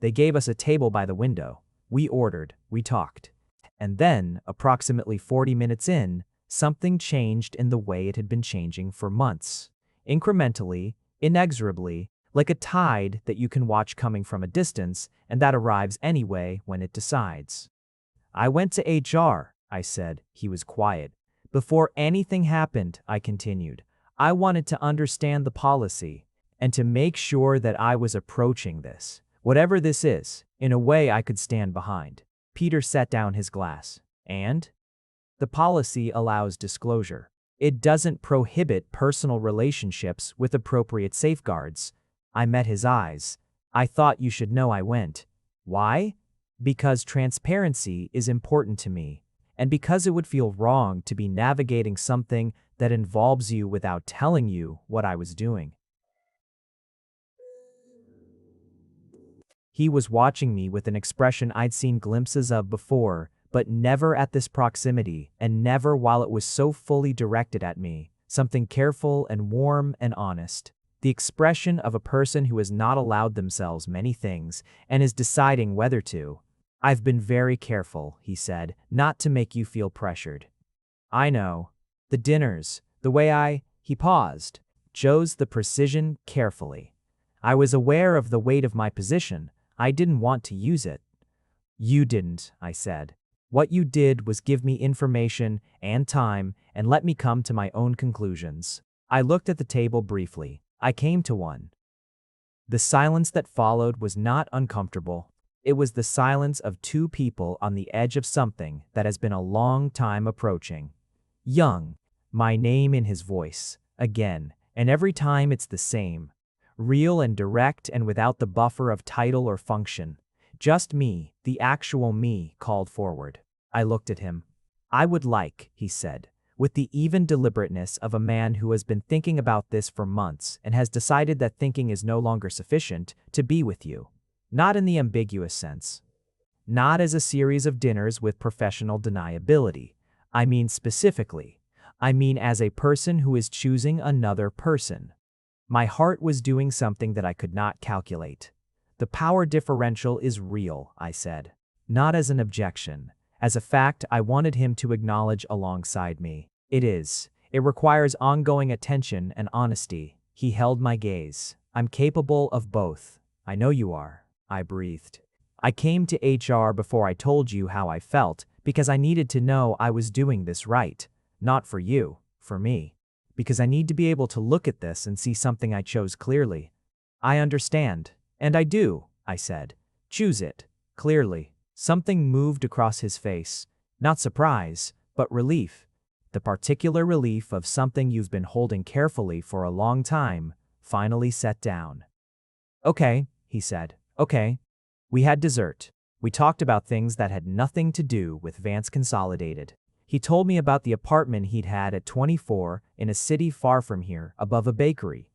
They gave us a table by the window. We ordered, we talked. And then, approximately 40 minutes in, something changed in the way it had been changing for months. Incrementally, inexorably, like a tide that you can watch coming from a distance and that arrives anyway when it decides. I went to HR. I said. He was quiet. Before anything happened, I continued, I wanted to understand the policy and to make sure that I was approaching this, whatever this is, in a way I could stand behind. Peter set down his glass. And? The policy allows disclosure. It doesn't prohibit personal relationships with appropriate safeguards. I met his eyes. I thought you should know I went. Why? Because transparency is important to me. And because it would feel wrong to be navigating something that involves you without telling you what I was doing. He was watching me with an expression I'd seen glimpses of before, but never at this proximity, and never while it was so fully directed at me, something careful and warm and honest. The expression of a person who has not allowed themselves many things and is deciding whether to. I've been very careful, he said, not to make you feel pressured. I know. The dinners, the way he paused, chose the precision carefully. I was aware of the weight of my position. I didn't want to use it. You didn't, I said. What you did was give me information and time and let me come to my own conclusions. I looked at the table briefly. I came to one. The silence that followed was not uncomfortable. It was the silence of two people on the edge of something that has been a long time approaching. Young, my name in his voice, again, and every time it's the same. Real and direct and without the buffer of title or function. Just me, the actual me, called forward. I looked at him. I would like, he said, with the even deliberateness of a man who has been thinking about this for months and has decided that thinking is no longer sufficient, to be with you. Not in the ambiguous sense. Not as a series of dinners with professional deniability. I mean specifically. I mean as a person who is choosing another person. My heart was doing something that I could not calculate. The power differential is real, I said. Not as an objection, As a fact I wanted him to acknowledge alongside me. It is. It requires ongoing attention and honesty. He held my gaze. I'm capable of both. I know you are. I breathed. I came to HR before I told you how I felt because I needed to know I was doing this right. Not for you, for me. Because I need to be able to look at this and see something I chose clearly. I understand. And I do, I said. Choose it. Clearly. Something moved across his face. Not surprise, but relief. The particular relief of something you've been holding carefully for a long time, finally set down. Okay, he said. Okay. We had dessert. We talked about things that had nothing to do with Vance Consolidated. He told me about the apartment he'd had at 24 in a city far from here, above a bakery,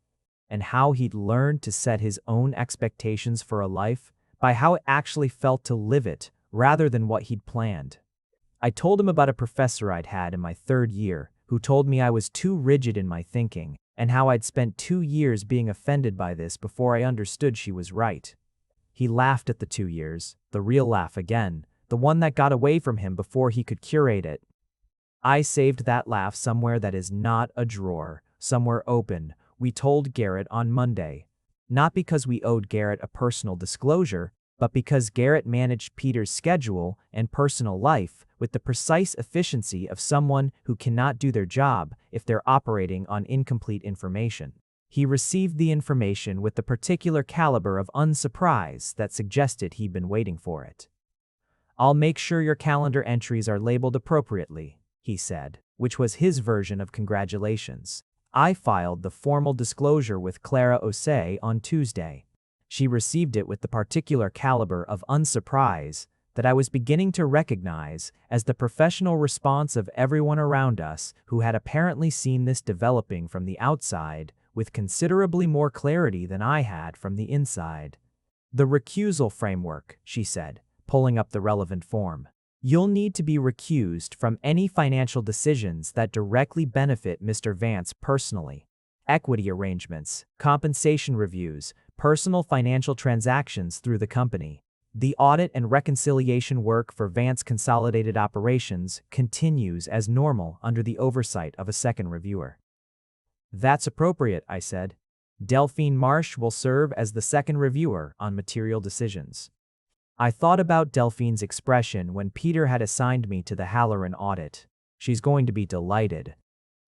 and how he'd learned to set his own expectations for a life by how it actually felt to live it rather than what he'd planned. I told him about a professor I'd had in my third year who told me I was too rigid in my thinking and how I'd spent 2 years being offended by this before I understood she was right. He laughed at the 2 years, the real laugh again, the one that got away from him before he could curate it. I saved that laugh somewhere that is not a drawer, somewhere open, we told Garrett on Monday. Not because we owed Garrett a personal disclosure, but because Garrett managed Peter's schedule and personal life with the precise efficiency of someone who cannot do their job if they're operating on incomplete information. He received the information with the particular caliber of unsurprise that suggested he'd been waiting for it. I'll make sure your calendar entries are labeled appropriately, he said, which was his version of congratulations. I filed the formal disclosure with Clara Osei on Tuesday. She received it with the particular caliber of unsurprise that I was beginning to recognize as the professional response of everyone around us who had apparently seen this developing from the outside with considerably more clarity than I had from the inside. The recusal framework, she said, pulling up the relevant form. You'll need to be recused from any financial decisions that directly benefit Mr. Vance personally. Equity arrangements, compensation reviews, personal financial transactions through the company. The audit and reconciliation work for Vance Consolidated Operations continues as normal under the oversight of a second reviewer. That's appropriate, I said. Delphine Marsh will serve as the second reviewer on material decisions. I thought about Delphine's expression when Peter had assigned me to the Halloran audit. She's going to be delighted.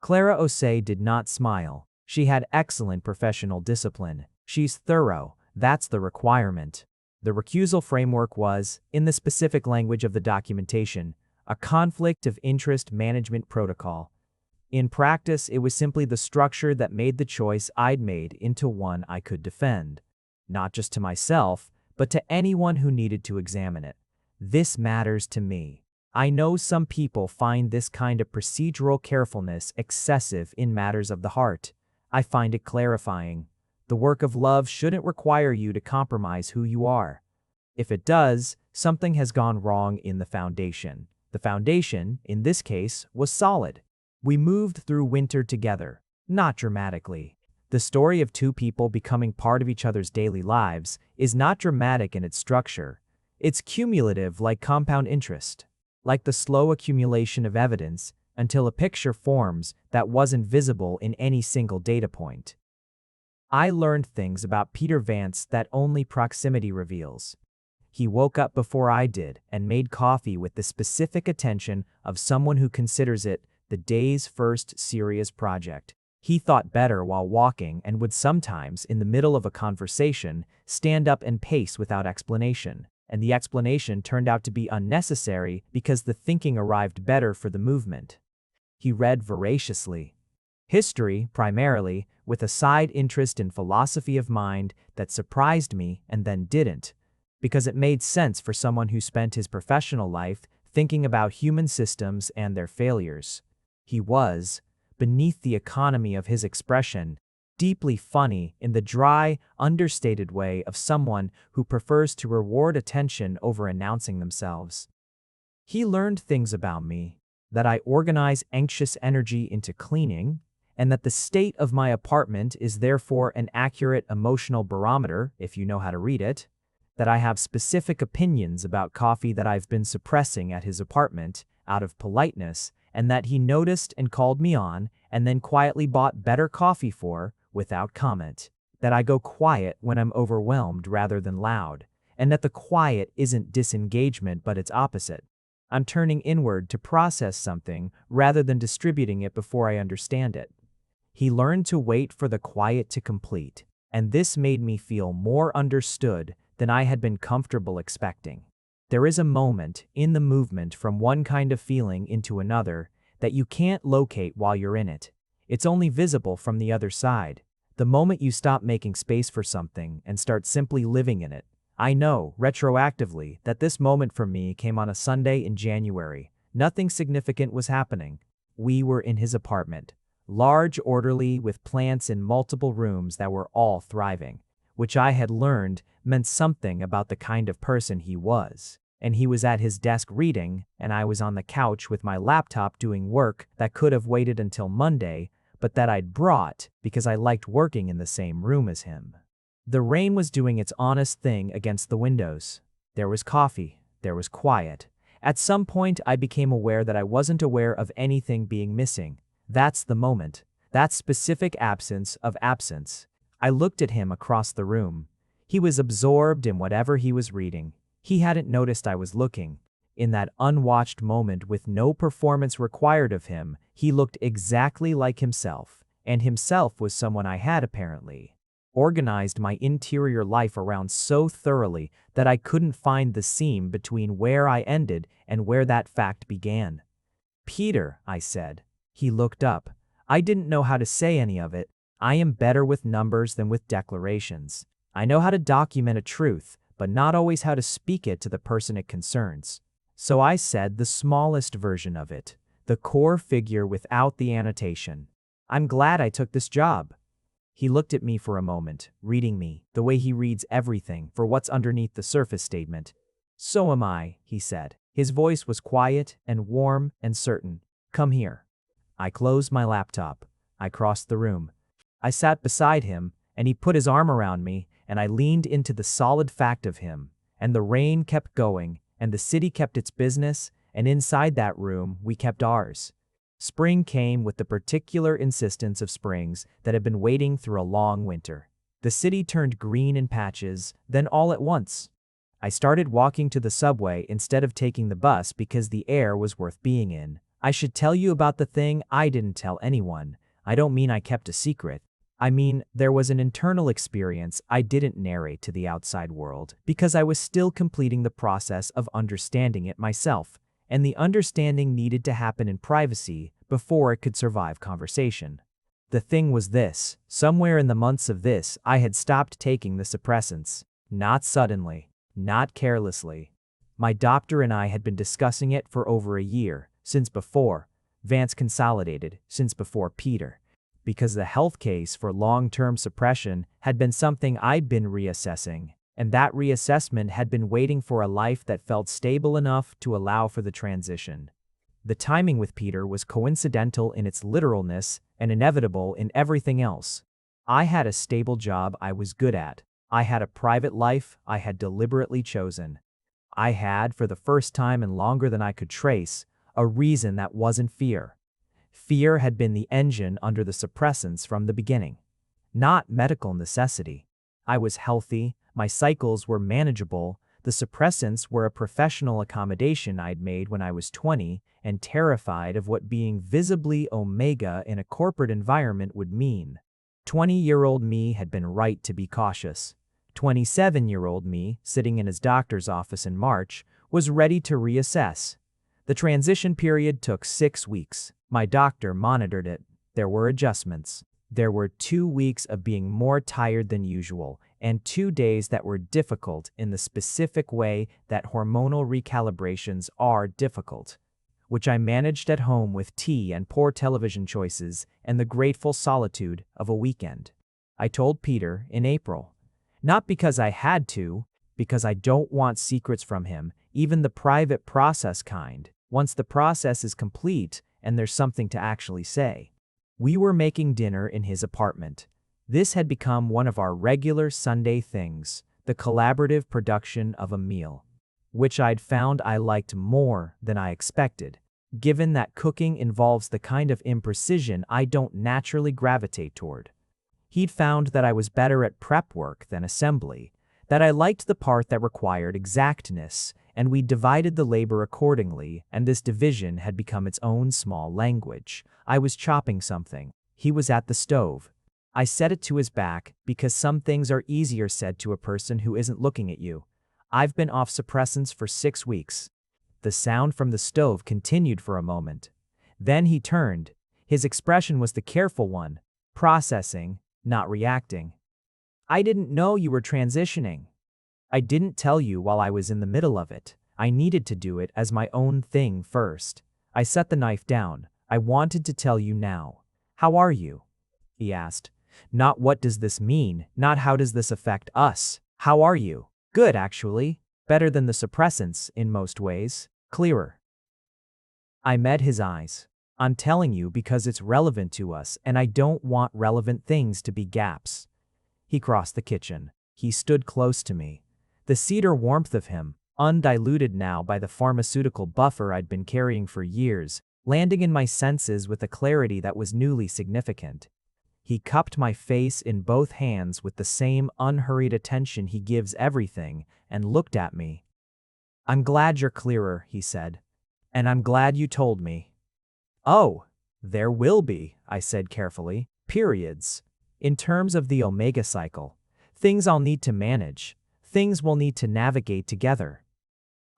Clara Osei did not smile. She had excellent professional discipline. She's thorough. That's the requirement. The recusal framework was, in the specific language of the documentation, a conflict of interest management protocol. In practice, it was simply the structure that made the choice I'd made into one I could defend. Not just to myself, but to anyone who needed to examine it. This matters to me. I know some people find this kind of procedural carefulness excessive in matters of the heart. I find it clarifying. The work of love shouldn't require you to compromise who you are. If it does, something has gone wrong in the foundation. The foundation, in this case, was solid. We moved through winter together, not dramatically. The story of two people becoming part of each other's daily lives is not dramatic in its structure. It's cumulative like compound interest, like the slow accumulation of evidence until a picture forms that wasn't visible in any single data point. I learned things about Peter Vance that only proximity reveals. He woke up before I did and made coffee with the specific attention of someone who considers it the day's first serious project. He thought better while walking and would sometimes, in the middle of a conversation, stand up and pace without explanation, and the explanation turned out to be unnecessary because the thinking arrived better for the movement. He read voraciously. History, primarily, with a side interest in philosophy of mind that surprised me and then didn't, because it made sense for someone who spent his professional life thinking about human systems and their failures. He was, beneath the economy of his expression, deeply funny in the dry, understated way of someone who prefers to reward attention over announcing themselves. He learned things about me, that I organize anxious energy into cleaning, and that the state of my apartment is therefore an accurate emotional barometer if you know how to read it, that I have specific opinions about coffee that I've been suppressing at his apartment out of politeness, and that he noticed and called me on and then quietly bought better coffee for without comment. That I go quiet when I'm overwhelmed rather than loud, and that the quiet isn't disengagement but its opposite. I'm turning inward to process something rather than distributing it before I understand it. He learned to wait for the quiet to complete, and this made me feel more understood than I had been comfortable expecting. There is a moment in the movement from one kind of feeling into another that you can't locate while you're in it. It's only visible from the other side, the moment you stop making space for something and start simply living in it. I know, retroactively, that this moment for me came on a Sunday in January. Nothing significant was happening. We were in his apartment, large, orderly, with plants in multiple rooms that were all thriving, which I had learned meant something about the kind of person he was. And he was at his desk reading, and I was on the couch with my laptop doing work that could have waited until Monday, but that I'd brought because I liked working in the same room as him. The rain was doing its honest thing against the windows. There was coffee. There was quiet. At some point, I became aware that I wasn't aware of anything being missing. That's the moment. That specific absence of absence. I looked at him across the room. He was absorbed in whatever he was reading. He hadn't noticed I was looking. In that unwatched moment with no performance required of him, he looked exactly like himself, and himself was someone I had apparently organized my interior life around so thoroughly that I couldn't find the seam between where I ended and where that fact began. "Peter," I said. He looked up. I didn't know how to say any of it. I am better with numbers than with declarations. I know how to document a truth, but not always how to speak it to the person it concerns. So I said the smallest version of it, the core figure without the annotation. "I'm glad I took this job." He looked at me for a moment, reading me, the way he reads everything for what's underneath the surface statement. "So am I," he said. His voice was quiet and warm and certain. "Come here." I closed my laptop. I crossed the room. I sat beside him, and he put his arm around me, and I leaned into the solid fact of him. And the rain kept going, and the city kept its business, and inside that room, we kept ours. Spring came with the particular insistence of springs that had been waiting through a long winter. The city turned green in patches, then all at once. I started walking to the subway instead of taking the bus because the air was worth being in. I should tell you about the thing I didn't tell anyone. I don't mean I kept a secret. I mean, there was an internal experience I didn't narrate to the outside world because I was still completing the process of understanding it myself, and the understanding needed to happen in privacy before it could survive conversation. The thing was this: somewhere in the months of this, I had stopped taking the suppressants. Not suddenly, not carelessly. My doctor and I had been discussing it for over a year, since before Vance Consolidated, since before Peter. Because the health case for long-term suppression had been something I'd been reassessing, and that reassessment had been waiting for a life that felt stable enough to allow for the transition. The timing with Peter was coincidental in its literalness and inevitable in everything else. I had a stable job I was good at. I had a private life I had deliberately chosen. I had, for the first time and longer than I could trace, a reason that wasn't fear. Fear had been the engine under the suppressants from the beginning, not medical necessity. I was healthy, my cycles were manageable, the suppressants were a professional accommodation I'd made when I was 20 and terrified of what being visibly omega in a corporate environment would mean. 20-year-old me had been right to be cautious. 27-year-old me, sitting in his doctor's office in March, was ready to reassess. The transition period took 6 weeks. My doctor monitored it. There were adjustments. There were 2 weeks of being more tired than usual, and 2 days that were difficult in the specific way that hormonal recalibrations are difficult, which I managed at home with tea and poor television choices and the grateful solitude of a weekend. I told Peter in April. Not because I had to, because I don't want secrets from him, even the private process kind, once the process is complete and there's something to actually say. We were making dinner in his apartment. This had become one of our regular Sunday things, the collaborative production of a meal, which I'd found I liked more than I expected, given that cooking involves the kind of imprecision I don't naturally gravitate toward. He'd found that I was better at prep work than assembly, that I liked the part that required exactness, and we divided the labor accordingly, and this division had become its own small language. I was chopping something. He was at the stove. I set it to his back because some things are easier said to a person who isn't looking at you. I've been off suppressants for 6 weeks. The sound from the stove continued for a moment. Then he turned. His expression was the careful one, processing, not reacting. I didn't know you were transitioning. I didn't tell you while I was in the middle of it. I needed to do it as my own thing first. I set the knife down. I wanted to tell you now. How are you? He asked. Not what does this mean, not how does this affect us. How are you? Good, actually. Better than the suppressants in most ways. Clearer. I met his eyes. I'm telling you because it's relevant to us, and I don't want relevant things to be gaps. He crossed the kitchen. He stood close to me. The cedar warmth of him, undiluted now by the pharmaceutical buffer I'd been carrying for years, landing in my senses with a clarity that was newly significant. He cupped my face in both hands with the same unhurried attention he gives everything, and looked at me. I'm glad you're clearer, he said. And I'm glad you told me. Oh, there will be, I said carefully, periods. In terms of the omega cycle, things I'll need to manage, things we'll need to navigate together.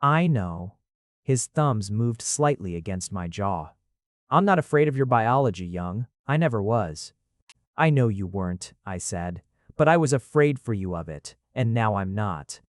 I know. His thumbs moved slightly against my jaw. I'm not afraid of your biology, young. I never was. I know you weren't, I said, but I was afraid for you of it, and now I'm not.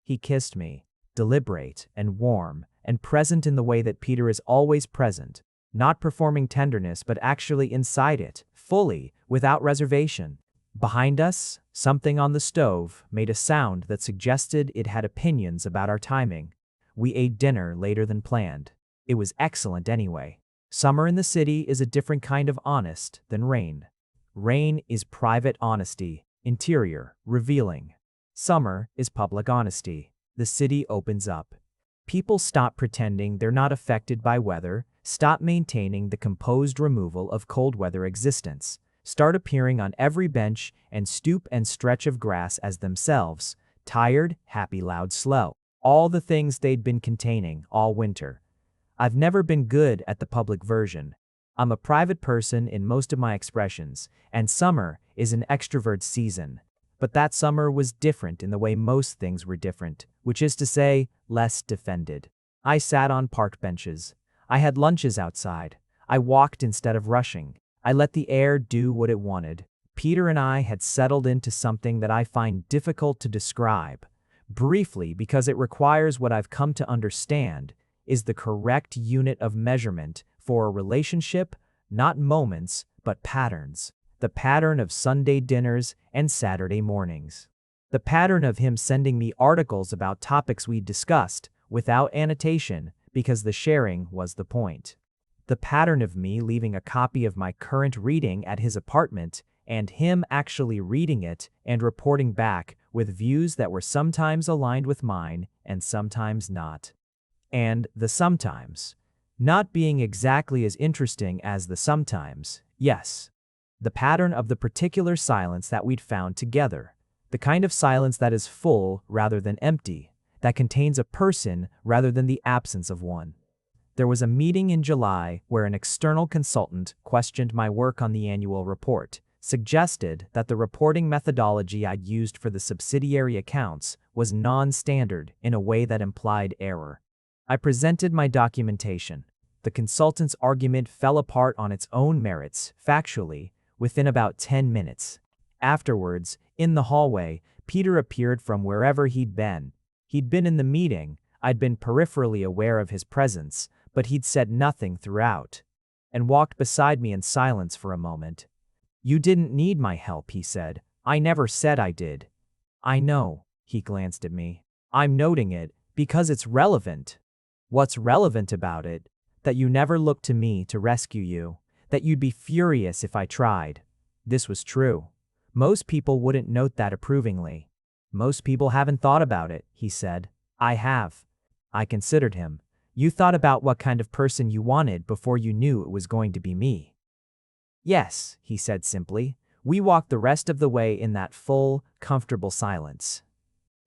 He kissed me, deliberate and warm, and present in the way that Peter is always present, not performing tenderness but actually inside it, fully, without reservation. Behind us, something on the stove made a sound that suggested it had opinions about our timing. We ate dinner later than planned. It was excellent anyway. Summer in the city is a different kind of honest than rain. Rain is private honesty, interior, revealing. Summer is public honesty. The city opens up. People stop pretending they're not affected by weather, stop maintaining the composed removal of cold weather existence, start appearing on every bench and stoop and stretch of grass as themselves, tired, happy, loud, slow. All the things they'd been containing all winter. I've never been good at the public version. I'm a private person in most of my expressions, and summer is an extrovert season. But that summer was different in the way most things were different, which is to say, less defended. I sat on park benches. I had lunches outside. I walked instead of rushing. I let the air do what it wanted. Peter and I had settled into something that I find difficult to describe. Briefly, because it requires what I've come to understand is the correct unit of measurement for a relationship, not moments, but patterns. The pattern of Sunday dinners and Saturday mornings. The pattern of him sending me articles about topics we discussed, without annotation, because the sharing was the point. The pattern of me leaving a copy of my current reading at his apartment, and him actually reading it and reporting back with views that were sometimes aligned with mine and sometimes not. And the sometimes. Not being exactly as interesting as the sometimes, yes. The pattern of the particular silence that we'd found together. The kind of silence that is full rather than empty, that contains a person rather than the absence of one. There was a meeting in July where an external consultant questioned my work on the annual report, suggested that the reporting methodology I'd used for the subsidiary accounts was non-standard in a way that implied error. I presented my documentation. The consultant's argument fell apart on its own merits, factually, within about 10 minutes. Afterwards, in the hallway, Peter appeared from wherever he'd been. He'd been in the meeting, I'd been peripherally aware of his presence, but he'd said nothing throughout, and walked beside me in silence for a moment. You didn't need my help, he said. I never said I did. I know, he glanced at me. I'm noting it, because it's relevant. What's relevant about it? That you never looked to me to rescue you, that you'd be furious if I tried. This was true. Most people wouldn't note that approvingly. Most people haven't thought about it, he said. I have. I considered him. You thought about what kind of person you wanted before you knew it was going to be me. Yes, he said simply. We walked the rest of the way in that full, comfortable silence.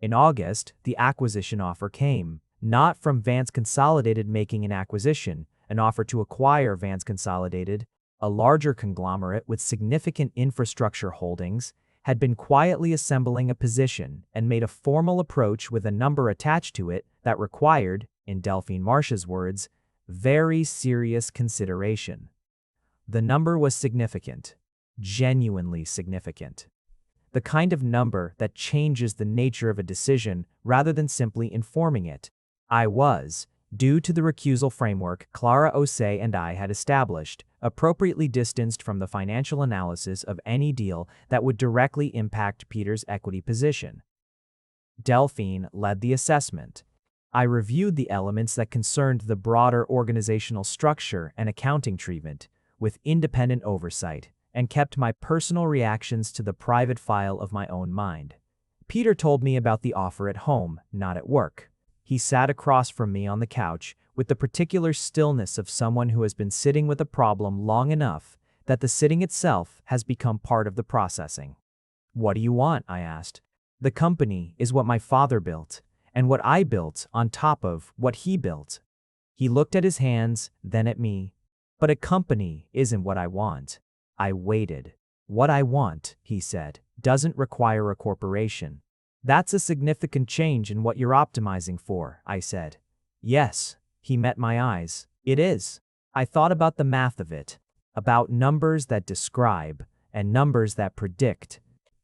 In August, the acquisition offer came, not from Vance Consolidated making an acquisition, an offer to acquire Vance Consolidated, a larger conglomerate with significant infrastructure holdings, had been quietly assembling a position and made a formal approach with a number attached to it that required, in Delphine Marsh's words, very serious consideration. The number was significant, genuinely significant. The kind of number that changes the nature of a decision rather than simply informing it. I was, due to the recusal framework Clara Osei and I had established, appropriately distanced from the financial analysis of any deal that would directly impact Peter's equity position. Delphine led the assessment. I reviewed the elements that concerned the broader organizational structure and accounting treatment, with independent oversight, and kept my personal reactions to the private file of my own mind. Peter told me about the offer at home, not at work. He sat across from me on the couch with the particular stillness of someone who has been sitting with a problem long enough that the sitting itself has become part of the processing. What do you want? I asked. The company is what my father built, and what I built on top of what he built. He looked at his hands, then at me. But a company isn't what I want. I waited. What I want, he said, doesn't require a corporation. That's a significant change in what you're optimizing for, I said. Yes, he met my eyes. It is. I thought about the math of it, about numbers that describe and numbers that predict,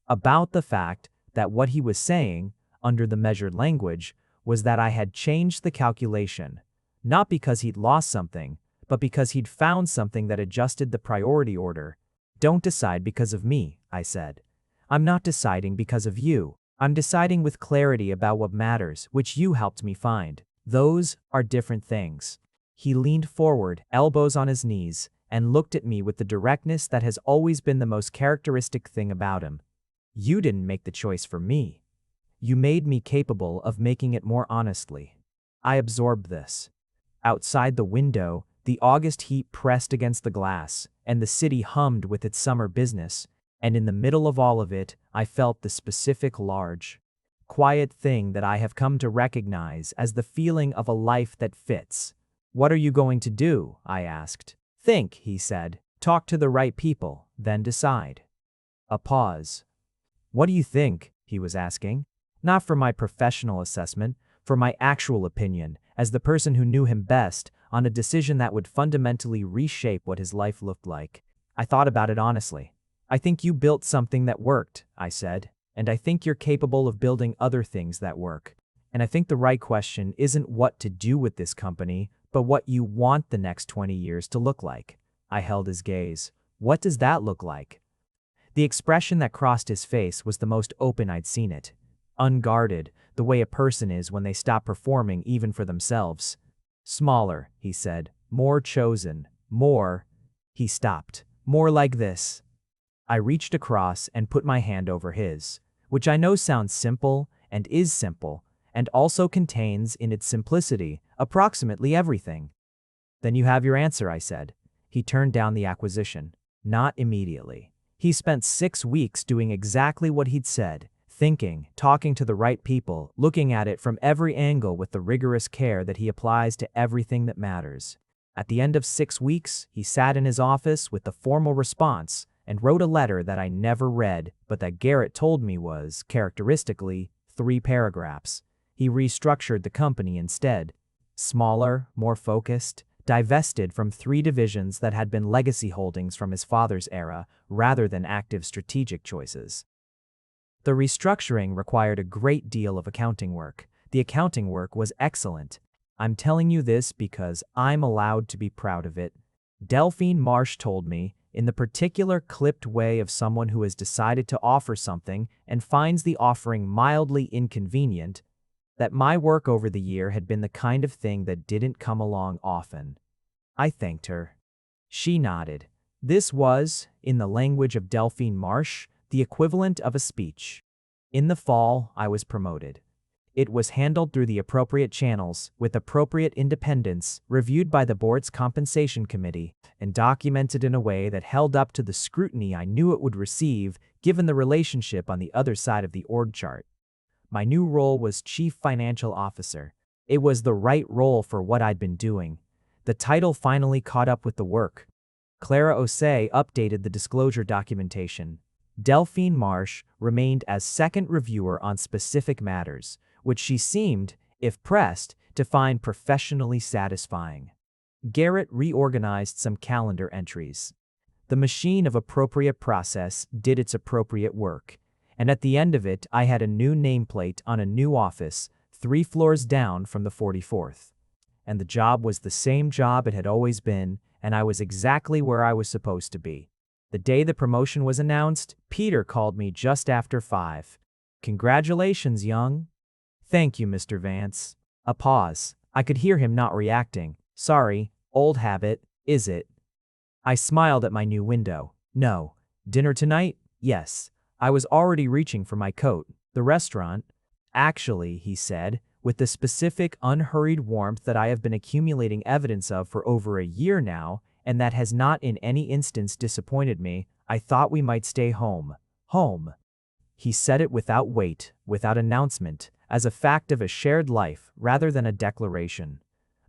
about the fact that what he was saying, under the measured language, was that I had changed the calculation, not because he'd lost something, but because he'd found something that adjusted the priority order. Don't decide because of me, I said. I'm not deciding because of you. I'm deciding with clarity about what matters, which you helped me find. Those are different things. He leaned forward, elbows on his knees, and looked at me with the directness that has always been the most characteristic thing about him. You didn't make the choice for me. You made me capable of making it more honestly. I absorbed this. Outside the window, the August heat pressed against the glass, and the city hummed with its summer business, and in the middle of all of it, I felt the specific large, quiet thing that I have come to recognize as the feeling of a life that fits. What are you going to do? I asked. Think, he said. Talk to the right people, then decide. A pause. What do you think? He was asking. Not for my professional assessment, for my actual opinion, as the person who knew him best, on a decision that would fundamentally reshape what his life looked like. I thought about it honestly. I think you built something that worked, I said, and I think you're capable of building other things that work. And I think the right question isn't what to do with this company, but what you want the next 20 years to look like. I held his gaze. What does that look like? The expression that crossed his face was the most open I'd seen it. Unguarded, the way a person is when they stop performing even for themselves. Smaller, he said. More chosen. More. He stopped. More like this. I reached across and put my hand over his, which I know sounds simple and is simple, and also contains in its simplicity approximately everything. Then you have your answer, I said. He turned down the acquisition. Not immediately. He spent 6 weeks doing exactly what he'd said, thinking, talking to the right people, looking at it from every angle with the rigorous care that he applies to everything that matters. At the end of 6 weeks, he sat in his office with the formal response and wrote a letter that I never read, but that Garrett told me was, characteristically, 3 paragraphs. He restructured the company instead. Smaller, more focused, divested from 3 divisions that had been legacy holdings from his father's era, rather than active strategic choices. The restructuring required a great deal of accounting work. The accounting work was excellent. I'm telling you this because I'm allowed to be proud of it. Delphine Marsh told me, in the particular clipped way of someone who has decided to offer something and finds the offering mildly inconvenient, that my work over the year had been the kind of thing that didn't come along often. I thanked her. She nodded. This was, in the language of Delphine Marsh, the equivalent of a speech. In the fall, I was promoted. It was handled through the appropriate channels, with appropriate independence, reviewed by the board's compensation committee, and documented in a way that held up to the scrutiny I knew it would receive given the relationship on the other side of the org chart. My new role was Chief Financial Officer. It was the right role for what I'd been doing. The title finally caught up with the work. Clara Osei updated the disclosure documentation. Delphine Marsh remained as second reviewer on specific matters, which she seemed, if pressed, to find professionally satisfying. Garrett reorganized some calendar entries. The machine of appropriate process did its appropriate work, and at the end of it I had a new nameplate on a new office 3 floors down from the 44th. And the job was the same job it had always been, and I was exactly where I was supposed to be. The day the promotion was announced, Peter called me just after 5. "Congratulations, young." "Thank you, Mr. Vance." A pause. I could hear him not reacting. "Sorry, old habit, is it?" I smiled at my new window. "No. Dinner tonight?" "Yes." I was already reaching for my coat. "The restaurant?" "Actually," he said, with the specific, unhurried warmth that I have been accumulating evidence of for over a year now, and that has not in any instance disappointed me, "I thought we might stay home." Home. He said it without weight, without announcement, as a fact of a shared life rather than a declaration.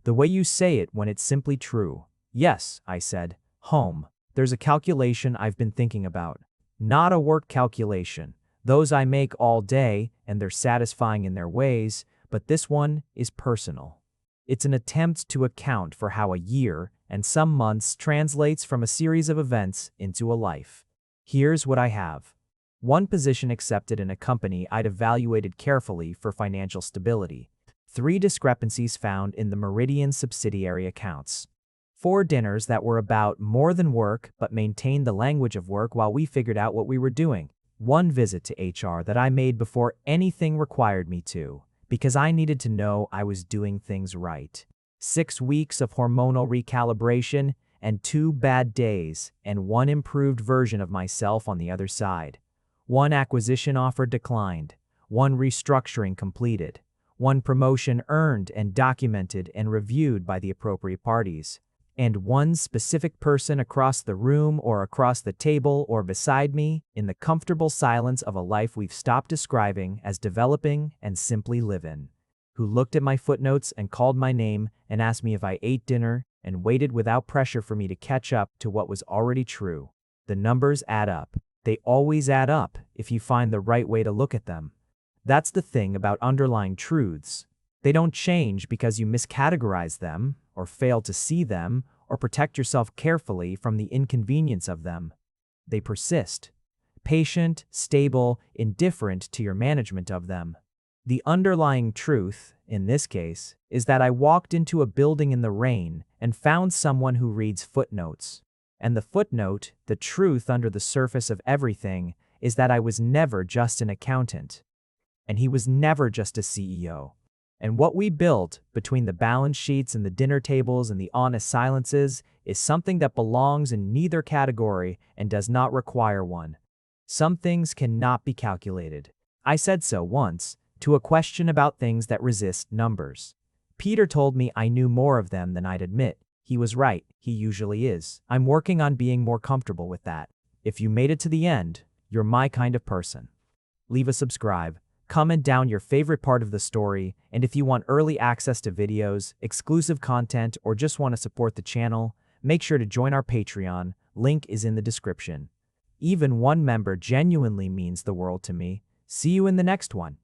The way you say it when it's simply true. "Yes," I said. "Home. There's a calculation I've been thinking about. Not a work calculation. Those I make all day, and they're satisfying in their ways, but this one is personal. It's an attempt to account for how a year, and some months, translates from a series of events into a life. Here's what I have. 1 position accepted in a company I'd evaluated carefully for financial stability. 3 discrepancies found in the Meridian subsidiary accounts. 4 dinners that were about more than work but maintained the language of work while we figured out what we were doing. 1 visit to HR that I made before anything required me to, because I needed to know I was doing things right. 6 weeks of hormonal recalibration, and 2 bad days, and 1 improved version of myself on the other side. 1 acquisition offer declined, 1 restructuring completed, 1 promotion earned and documented and reviewed by the appropriate parties, and 1 specific person across the room or across the table or beside me in the comfortable silence of a life we've stopped describing as developing and simply live in, who looked at my footnotes and called my name and asked me if I ate dinner and waited without pressure for me to catch up to what was already true. The numbers add up. They always add up if you find the right way to look at them. That's the thing about underlying truths. They don't change because you miscategorize them, or fail to see them, or protect yourself carefully from the inconvenience of them. They persist. Patient, stable, indifferent to your management of them. The underlying truth, in this case, is that I walked into a building in the rain and found someone who reads footnotes. And the footnote, the truth under the surface of everything, is that I was never just an accountant. And he was never just a CEO. And what we built, between the balance sheets and the dinner tables and the honest silences, is something that belongs in neither category and does not require one. Some things cannot be calculated. I said so once, to a question about things that resist numbers. Peter told me I knew more of them than I'd admit. He was right, he usually is. I'm working on being more comfortable with that. If you made it to the end, you're my kind of person. Leave a subscribe, comment down your favorite part of the story, and if you want early access to videos, exclusive content, or just want to support the channel, make sure to join our Patreon, link is in the description. Even 1 member genuinely means the world to me. See you in the next one.